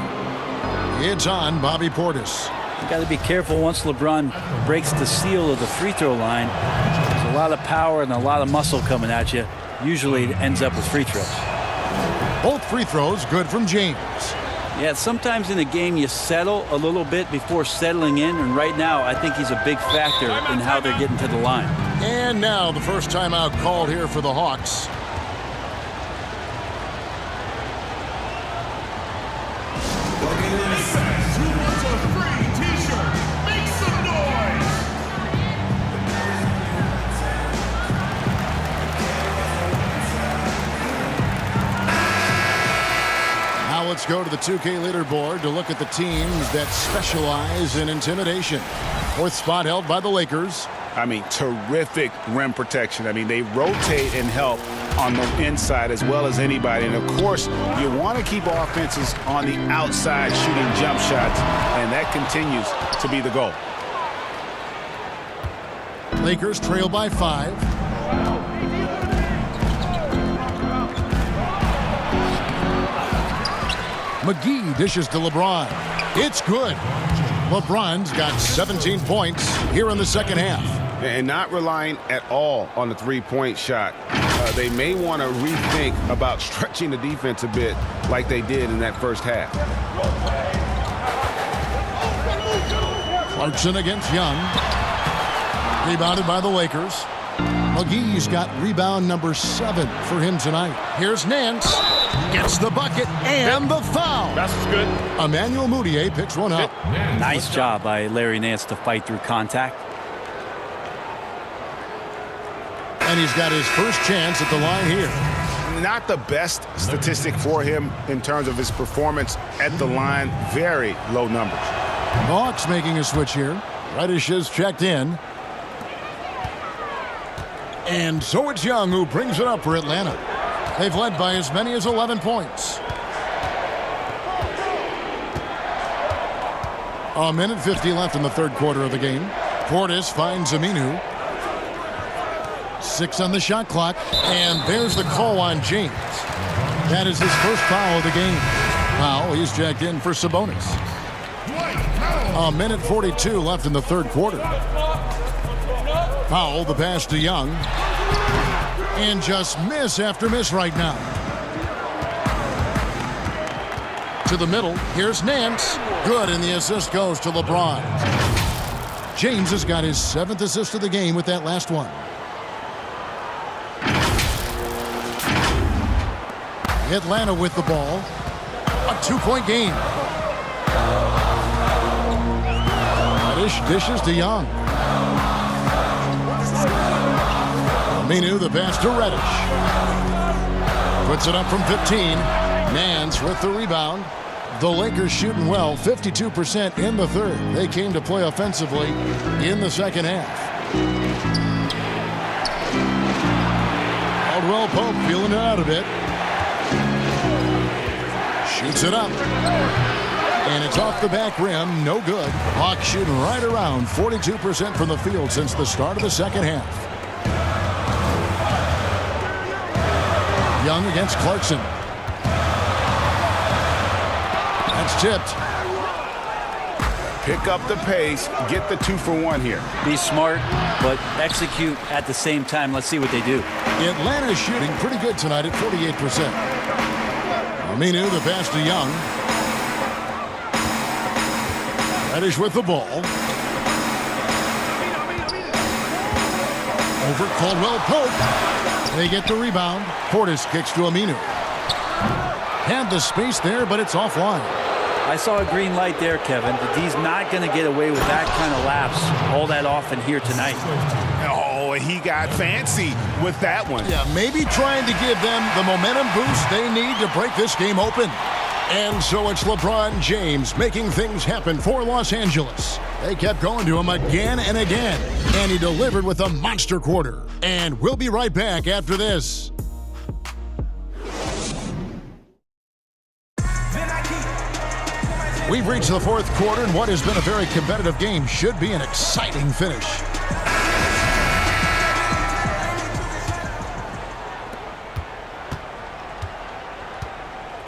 It's on Bobby Portis. You got to be careful once LeBron breaks the seal of the free throw line. There's a lot of power and a lot of muscle coming at you. Usually it ends up with free throws. Both free throws good from James. Yeah, sometimes in a game you settle a little bit before settling in, and right now I think he's a big factor in how they're getting to the line. And now the first timeout called here for the Hawks. Let's go to the 2K leaderboard to look at the teams that specialize in intimidation. 4th spot held by the Lakers. I mean, terrific rim protection. I mean, they rotate and help on the inside as well as anybody. And, of course, you want to keep offenses on the outside shooting jump shots, and that continues to be the goal. Lakers trail by 5. McGee dishes to LeBron. It's good. LeBron's got 17 points here in the second half. And not relying at all on the three-point shot. They may want to rethink about stretching the defense a bit like they did in that first half. Clarkson against Young. Rebounded by the Lakers. McGee's got rebound number 7 for him tonight. Here's Nance. Gets the bucket and the foul. That's good. Emmanuel Mudiay picks one up. Nice job by Larry Nance to fight through contact. And he's got his first chance at the line here. Not the best statistic for him in terms of his performance at the line. Very low numbers. Hawks making a switch here. Reddish is checked in. And so it's Young who brings it up for Atlanta. They've led by as many as 11 points. A minute 50 left in the third quarter of the game. Portis finds Aminu. 6 on the shot clock. And there's the call on James. That is his first foul of the game. Foul, he's jacked in for Sabonis. A minute 42 left in the third quarter. Powell, the pass to Young. And just miss after miss right now. To the middle. Here's Nance. Good, and the assist goes to LeBron. James has got his 7th assist of the game with that last one. Atlanta with the ball. A 2-point game. Reddish dishes to Young. Aminu, the pass to Reddish. Puts it up from 15. Nance with the rebound. The Lakers shooting well, 52% in the third. They came to play offensively in the second half. Caldwell Pope feeling it out a bit. Shoots it up. And it's off the back rim, no good. Hawks shooting right around 42% from the field since the start of the second half. Young against Clarkson. That's tipped. Pick up the pace, get the 2-for-1 here. Be smart, but execute at the same time. Let's see what they do. Atlanta's shooting pretty good tonight at 48%. Aminu, the pass to Young. Reddish with the ball. Over Caldwell Pope. They get the rebound. Portis kicks to Aminu. Had the space there, but it's offline. I saw a green light there, Kevin. The D's not going to get away with that kind of lapse all that often here tonight. Oh, he got fancy with that one. Yeah, maybe trying to give them the momentum boost they need to break this game open. And so it's LeBron James making things happen for Los Angeles. They kept going to him again and again, and he delivered with a monster quarter. And we'll be right back after this. We've reached the fourth quarter, and what has been a very competitive game should be an exciting finish.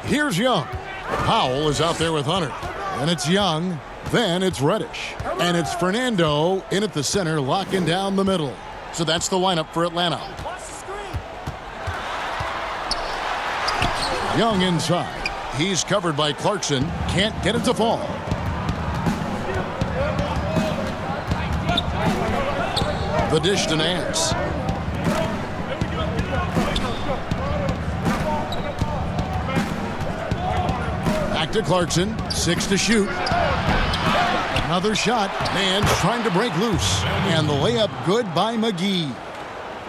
Here's Young. Powell is out there with Hunter. And it's Young. Then it's Reddish. And it's Fernando in at the center, locking down the middle. So that's the lineup for Atlanta. Young inside. He's covered by Clarkson. Can't get it to fall. The dish to Nance. Back to Clarkson. 6 to shoot. Another shot. Nance trying to break loose. And the layup good by McGee.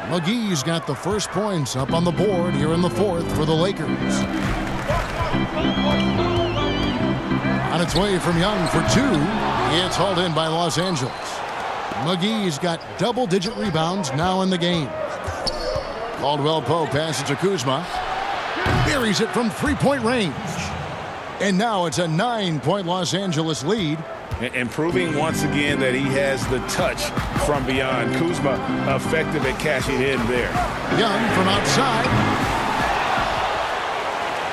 McGee's got the first points up on the board here in the fourth for the Lakers. On its way from Young for 2. It's hauled in by Los Angeles. McGee's got double-digit rebounds now in the game. Caldwell Pope passes to Kuzma. Buries it from three-point range. And now it's a 9-point Los Angeles lead. And proving once again that he has the touch from beyond. Kuzma effective at cashing in there. Young from outside.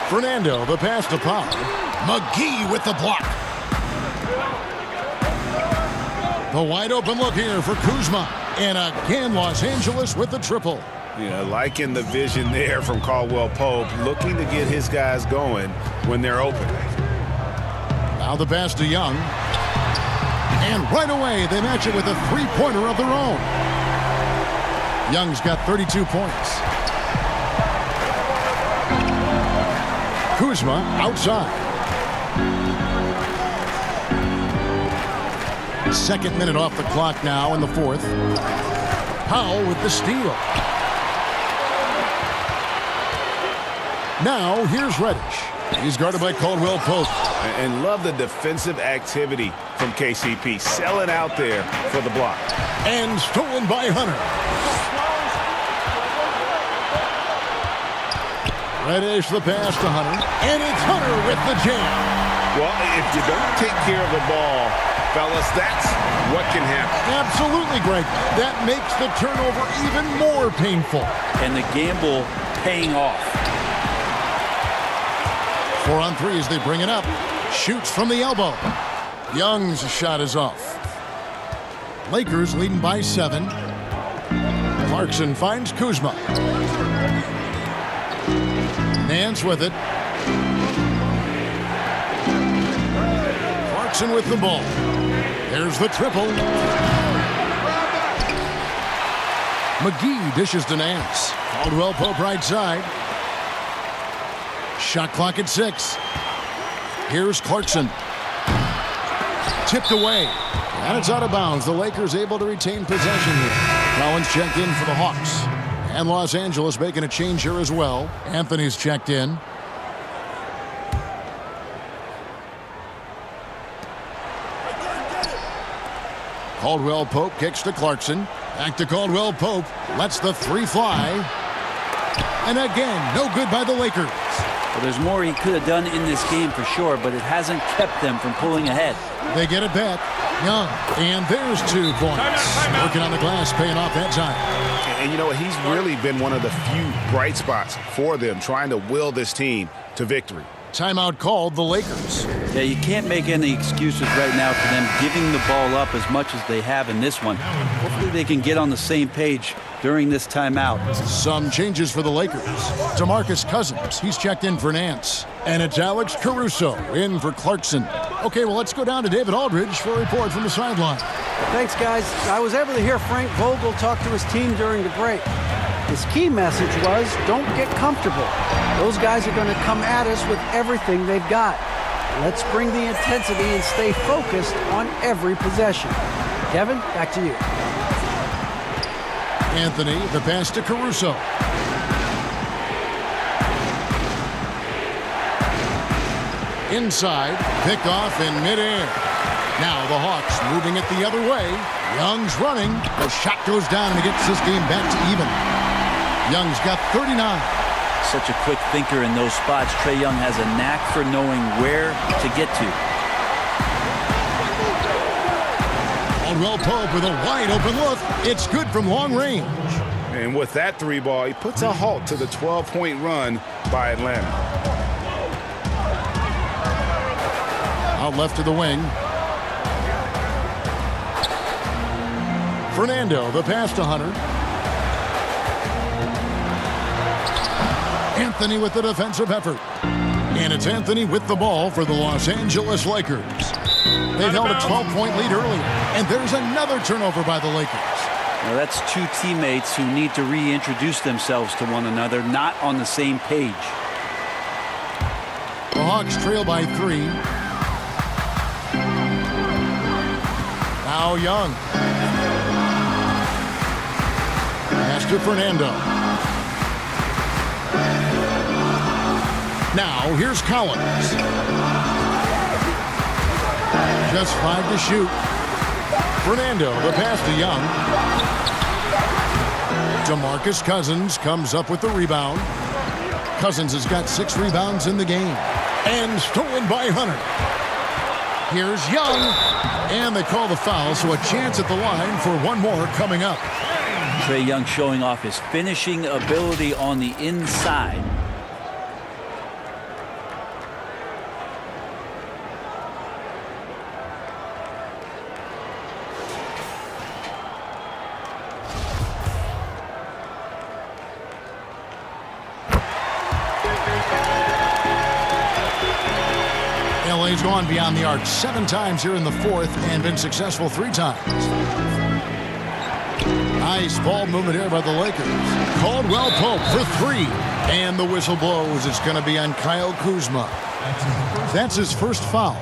Fernando, the pass to Powell. McGee with the block. The wide open look here for Kuzma. And again, Los Angeles with the triple. Yeah, liking the vision there from Caldwell Pope, looking to get his guys going when they're open. Now the pass to Young. And right away, they match it with a three-pointer of their own. Young's got 32 points. Kuzma outside. Second minute off the clock now in the fourth. Powell with the steal. Now here's Reddish. He's guarded by Caldwell Pope. And love the defensive activity from KCP. Selling out there for the block. And stolen by Hunter. Reddish the pass to Hunter. And it's Hunter with the jam. Well, if you don't take care of the ball, fellas, that's what can happen. Absolutely, Greg. That makes the turnover even more painful. And the gamble paying off. 4 on 3 as they bring it up. Shoots from the elbow. Young's shot is off. Lakers leading by 7. Clarkson finds Kuzma. Nance with it. Clarkson with the ball. There's the triple. McGee dishes to Nance. Caldwell Pope right side. Shot clock at 6. Here's Clarkson. Tipped away. And it's out of bounds. The Lakers able to retain possession here. Collins checked in for the Hawks. And Los Angeles making a change here as well. Anthony's checked in. Caldwell Pope kicks to Clarkson. Back to Caldwell Pope. Lets the three fly. And again, no good by the Lakers. Well, there's more he could have done in this game for sure, but it hasn't kept them from pulling ahead. They get it back. Young. And there's 2 points. Working on the glass, paying off that time. And you know what? He's really been one of the few bright spots for them, trying to will this team to victory. Timeout called the Lakers. Yeah, you can't make any excuses right now for them giving the ball up as much as they have in this one. Hopefully they can get on the same page during this timeout. Some changes for the Lakers. DeMarcus Cousins, he's checked in for Nance. And it's Alex Caruso in for Clarkson. Okay, well, let's go down to David Aldridge for a report from the sideline. Thanks, guys. I was able to hear Frank Vogel talk to his team during the break. His key message was, don't get comfortable. Those guys are going to come at us with everything they've got. Let's bring the intensity and stay focused on every possession. Kevin, back to you. Anthony, the pass to Caruso. Inside, picked off in midair. Now the Hawks moving it the other way. Young's running. The shot goes down and it gets this game back to even. Young's got 39. Such a quick thinker in those spots. Trae Young has a knack for knowing where to get to. Caldwell Pope with a wide open look. It's good from long range. And with that 3 ball, he puts a halt to the 12-point run by Atlanta. Out left to the wing. Fernando, the pass to Hunter. Anthony with the defensive effort. And it's Anthony with the ball for the Los Angeles Lakers. They've held a 12-point lead earlier. And there's another turnover by the Lakers. Now that's 2 teammates who need to reintroduce themselves to one another, not on the same page. The Hawks trail by 3. Now Young. Pass to Fernando. Now here's Collins. Just 5 to shoot. Fernando, the pass to Young. DeMarcus Cousins comes up with the rebound. Cousins has got 6 rebounds in the game. And stolen by Hunter. Here's Young. And they call the foul, so a chance at the line for one more coming up. Trae Young showing off his finishing ability on the inside. LA He's gone beyond the arc 7 times here in the fourth and been successful 3 times. Nice ball movement here by the Lakers. Caldwell Pope for 3. And the whistle blows. It's going to be on Kyle Kuzma. That's his first foul.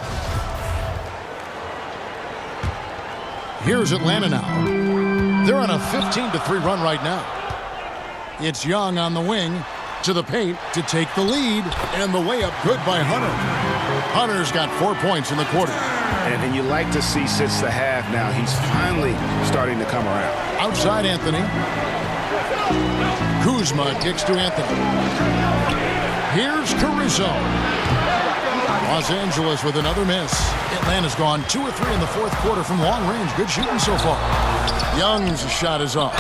Here's Atlanta now. They're on a 15-3 run right now. It's Young on the wing to the paint to take the lead. And the layup good by Hunter. Hunter's got 4 points in the quarter. And you like to see since the half now, he's finally starting to come around. Outside Anthony. Kuzma kicks to Anthony. Here's Caruso. Los Angeles with another miss. Atlanta's gone 2 of 3 in the fourth quarter from long range. Good shooting so far. Young's shot is off.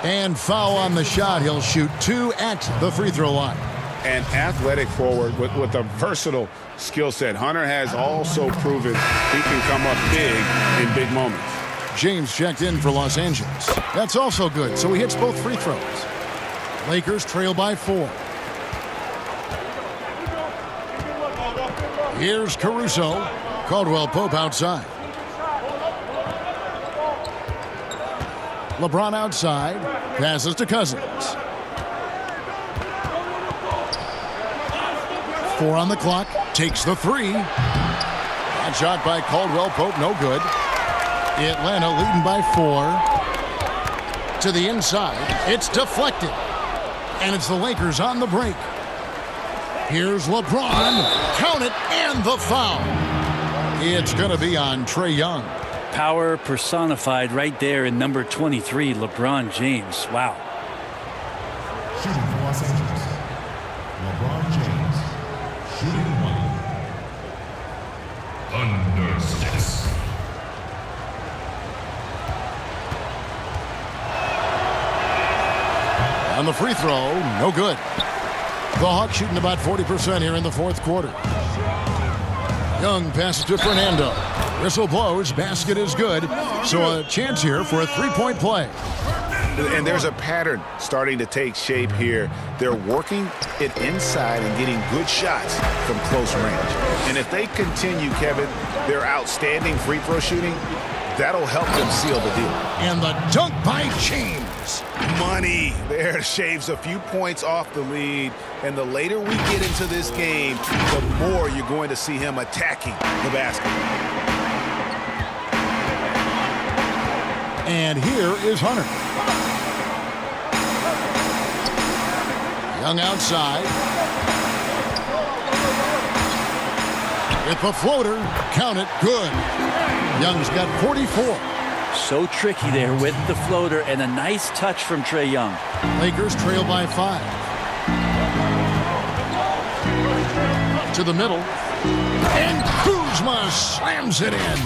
And foul on the shot. He'll shoot 2 at the free throw line. An athletic forward with a versatile skill set. Hunter has also proven he can come up big in big moments. James checked in for Los Angeles. That's also good, so he hits both free throws. Lakers trail by 4. Here's Caruso. Caldwell Pope outside. LeBron outside. Passes to Cousins. 4 on the clock. Takes the 3. That shot by Caldwell Pope, no good. Atlanta leading by 4. To the inside. It's deflected. And it's the Lakers on the break. Here's LeBron. Count it, and the foul. It's going to be on Trae Young. Power personified right there in number 23, LeBron James. Wow. Shooting for Los Angeles, LeBron James. Shooting 1. Under 6. On the free throw, no good. The Hawks shooting about 40% here in the fourth quarter. Young passes to Fernando. Whistle blows, basket is good. So a chance here for a 3-point play. And there's a pattern starting to take shape here. They're working it inside and getting good shots from close range. And if they continue, Kevin, their outstanding free throw shooting, that'll help them seal the deal. And the dunk by James. Money there shaves a few points off the lead. And the later we get into this game, the more you're going to see him attacking the basket. And here is Hunter. Young outside. With the floater, count it, good. Young's got 44. So tricky there with the floater and a nice touch from Trae Young. Lakers trail by 5. To the middle. And Kuzma slams it in.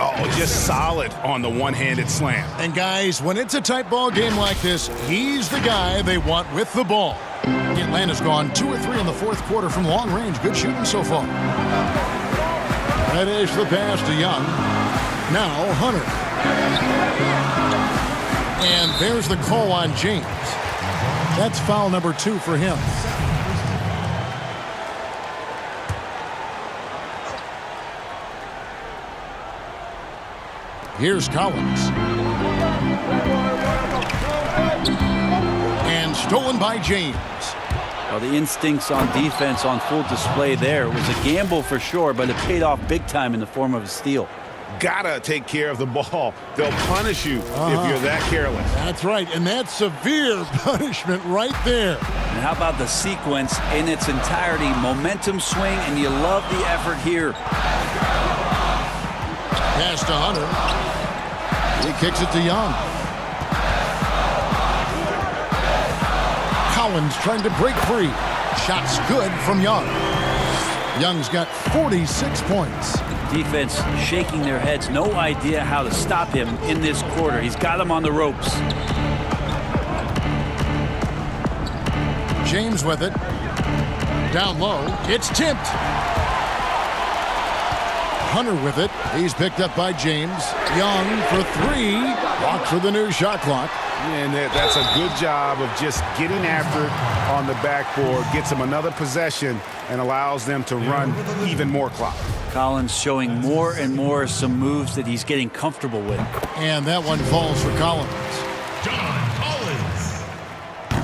Oh, just solid on the one-handed slam. And guys, when it's a tight ball game like this, he's the guy they want with the ball. Atlanta's gone 2 of 3 in the fourth quarter from long range. Good shooting so far. That is the pass to Young. Now Hunter. And there's the call on James. That's foul number 2 for him. Here's Collins. And stolen by James. Well, the instincts on defense on full display there. It was a gamble for sure, but it paid off big time in the form of a steal. Gotta take care of the ball. They'll punish you if you're that careless. That's right, and that's severe punishment right there. And how about the sequence in its entirety? Momentum swing, and you love the effort here. Pass to Hunter. He kicks it to Young. Collins trying to break free. Shots good from Young. Young's got 46 points. Defense shaking their heads. No idea how to stop him in this quarter. He's got him on the ropes. James with it. Down low. It's tipped. Hunter with it. He's picked up by James. Young for 3. Walks with the new shot clock. And that's a good job of just getting after it on the backboard, gets them another possession, and allows them to run even more clock. Collins showing more and more some moves that he's getting comfortable with. And that one falls for Collins. John Collins.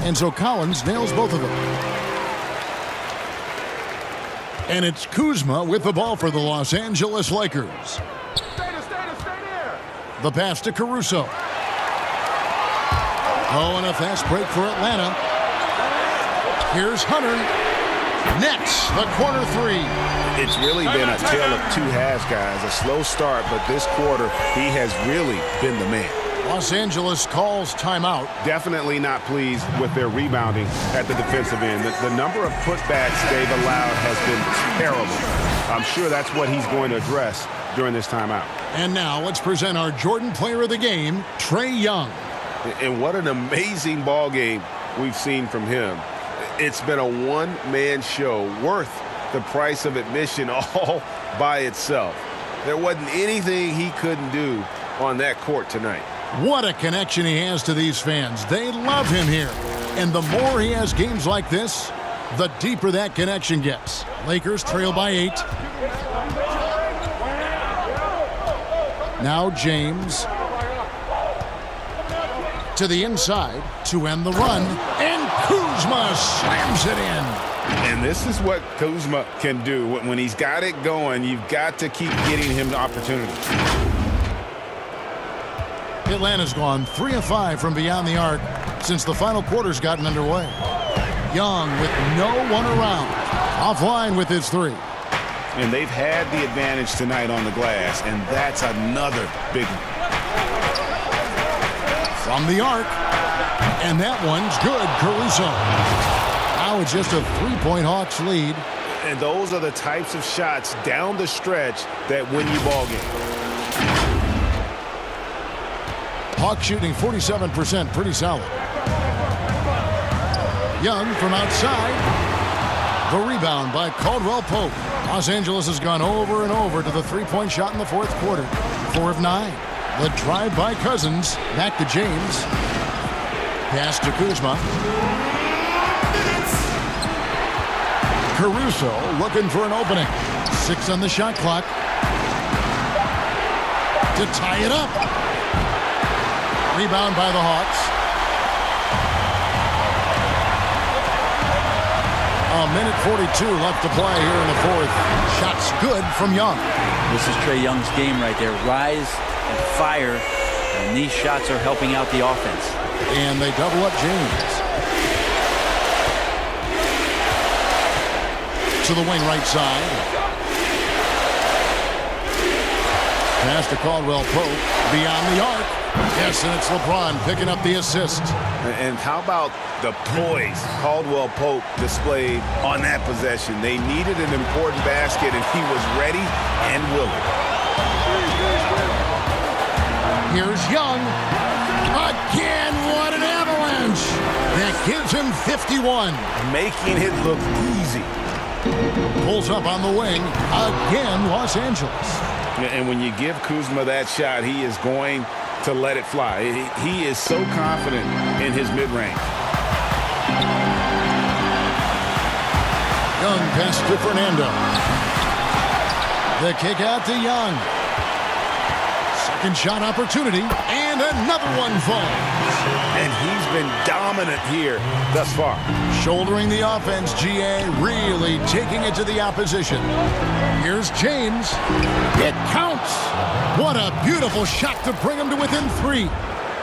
And so Collins nails both of them. And it's Kuzma with the ball for the Los Angeles Lakers. The pass to Caruso. Oh, and a fast break for Atlanta. Here's Hunter. Nets the corner three. It's really been a tale of two halves, guys. A slow start, but this quarter, he has really been the man. Los Angeles calls timeout. Definitely not pleased with their rebounding at the defensive end. The number of putbacks they've allowed has been terrible. I'm sure that's what he's going to address during this timeout. And now let's present our Jordan Player of the Game, Trae Young. And what an amazing ball game we've seen from him. It's been a one-man show worth the price of admission all by itself. There wasn't anything he couldn't do on that court tonight. What a connection he has to these fans. They love him here. And the more he has games like this, the deeper that connection gets. Lakers trail by 8. Now James to the inside to end the run. And Kuzma slams it in. And this is what Kuzma can do. When he's got it going, you've got to keep getting him the opportunity. Atlanta's gone 3 of 5 from beyond the arc since the final quarter's gotten underway. Young with no one around. Offline with his 3. And they've had the advantage tonight on the glass, and that's another big one. From the arc, and that one's good. Caruso. Now it's just a 3-point Hawks lead. And those are the types of shots down the stretch that win you ball games. Hawks shooting 47%, pretty solid. Young from outside. The rebound by Caldwell Pope. Los Angeles has gone over and over to the 3-point shot in the fourth quarter. 4 of 9. The drive by Cousins. Back to James. Pass to Kuzma. Caruso looking for an opening. 6 on the shot clock. To tie it up. Rebound by the Hawks. A minute 42 left to play here in the fourth. Shots good from Young. This is Trae Young's game right there. Rise and fire. And these shots are helping out the offense. And they double up James. To the wing right side. Pass to Caldwell Pope. Beyond the arc. Yes, and it's LeBron picking up the assist. And how about the poise Caldwell Pope displayed on that possession? They needed an important basket, and he was ready and willing. Here's Young. Again, what an avalanche. That gives him 51. Making it look easy. Pulls up on the wing. Again, Los Angeles. And when you give Kuzma that shot, he is going to let it fly. He is so confident in his mid-range. Young pass to Fernando. The kick out to Young. Second shot opportunity, and another one falls. And he's been dominant here thus far. Shouldering the offense, GA, really taking it to the opposition. Here's James. It counts. What a beautiful shot to bring him to within 3.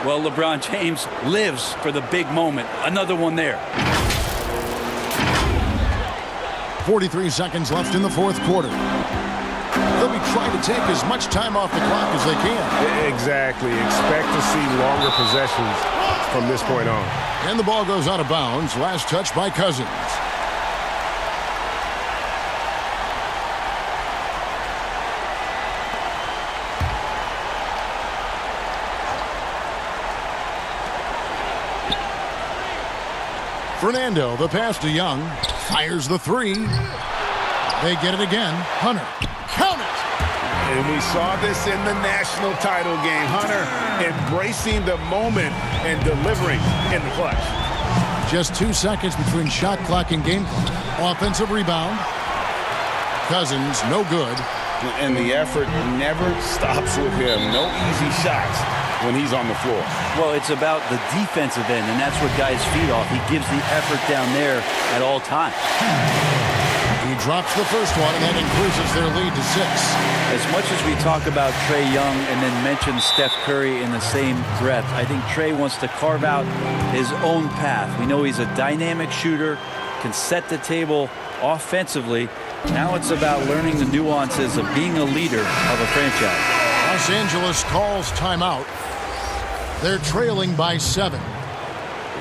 Well, LeBron James lives for the big moment. Another one there. 43 seconds left in the fourth quarter. They'll be trying to take as much time off the clock as they can. Exactly. Expect to see longer possessions from this point on. And the ball goes out of bounds. Last touch by Cousins. Fernando, the pass to Young. Fires the 3. They get it again. Hunter. Count it! And we saw this in the national title game. Hunter embracing the moment and delivering in the clutch. Just 2 seconds between shot clock and game clock. Offensive rebound. Cousins, no good. And the effort never stops with him. No easy shots when he's on the floor. Well, it's about the defensive end, and that's what guys feed off. He gives the effort down there at all times. He drops the first one, and that increases their lead to 6. As much as we talk about Trae Young and then mention Steph Curry in the same breath, I think Trae wants to carve out his own path. We know he's a dynamic shooter, can set the table offensively. Now it's about learning the nuances of being a leader of a franchise. Los Angeles calls timeout. They're trailing by 7.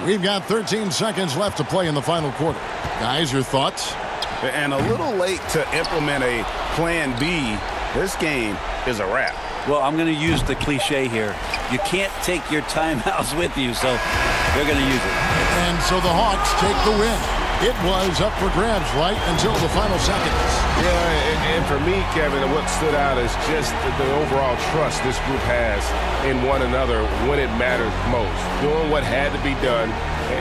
We've got 13 seconds left to play in the final quarter. Guys, your thoughts? And a little late to implement a plan B. This game is a wrap. Well, I'm going to use the cliche here. You can't take your timeouts with you, so they're going to use it. And so the Hawks take the win. It was up for grabs right until the final seconds. Yeah, and for me, Kevin, what stood out is just the overall trust this group has in one another when it mattered most. Doing what had to be done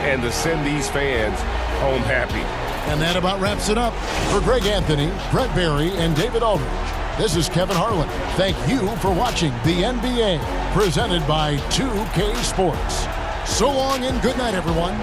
and to send these fans home happy. And that about wraps it up. For Greg Anthony, Brett Barry, and David Aldridge, this is Kevin Harlan. Thank you for watching the NBA, presented by 2K Sports. So long and good night, everyone.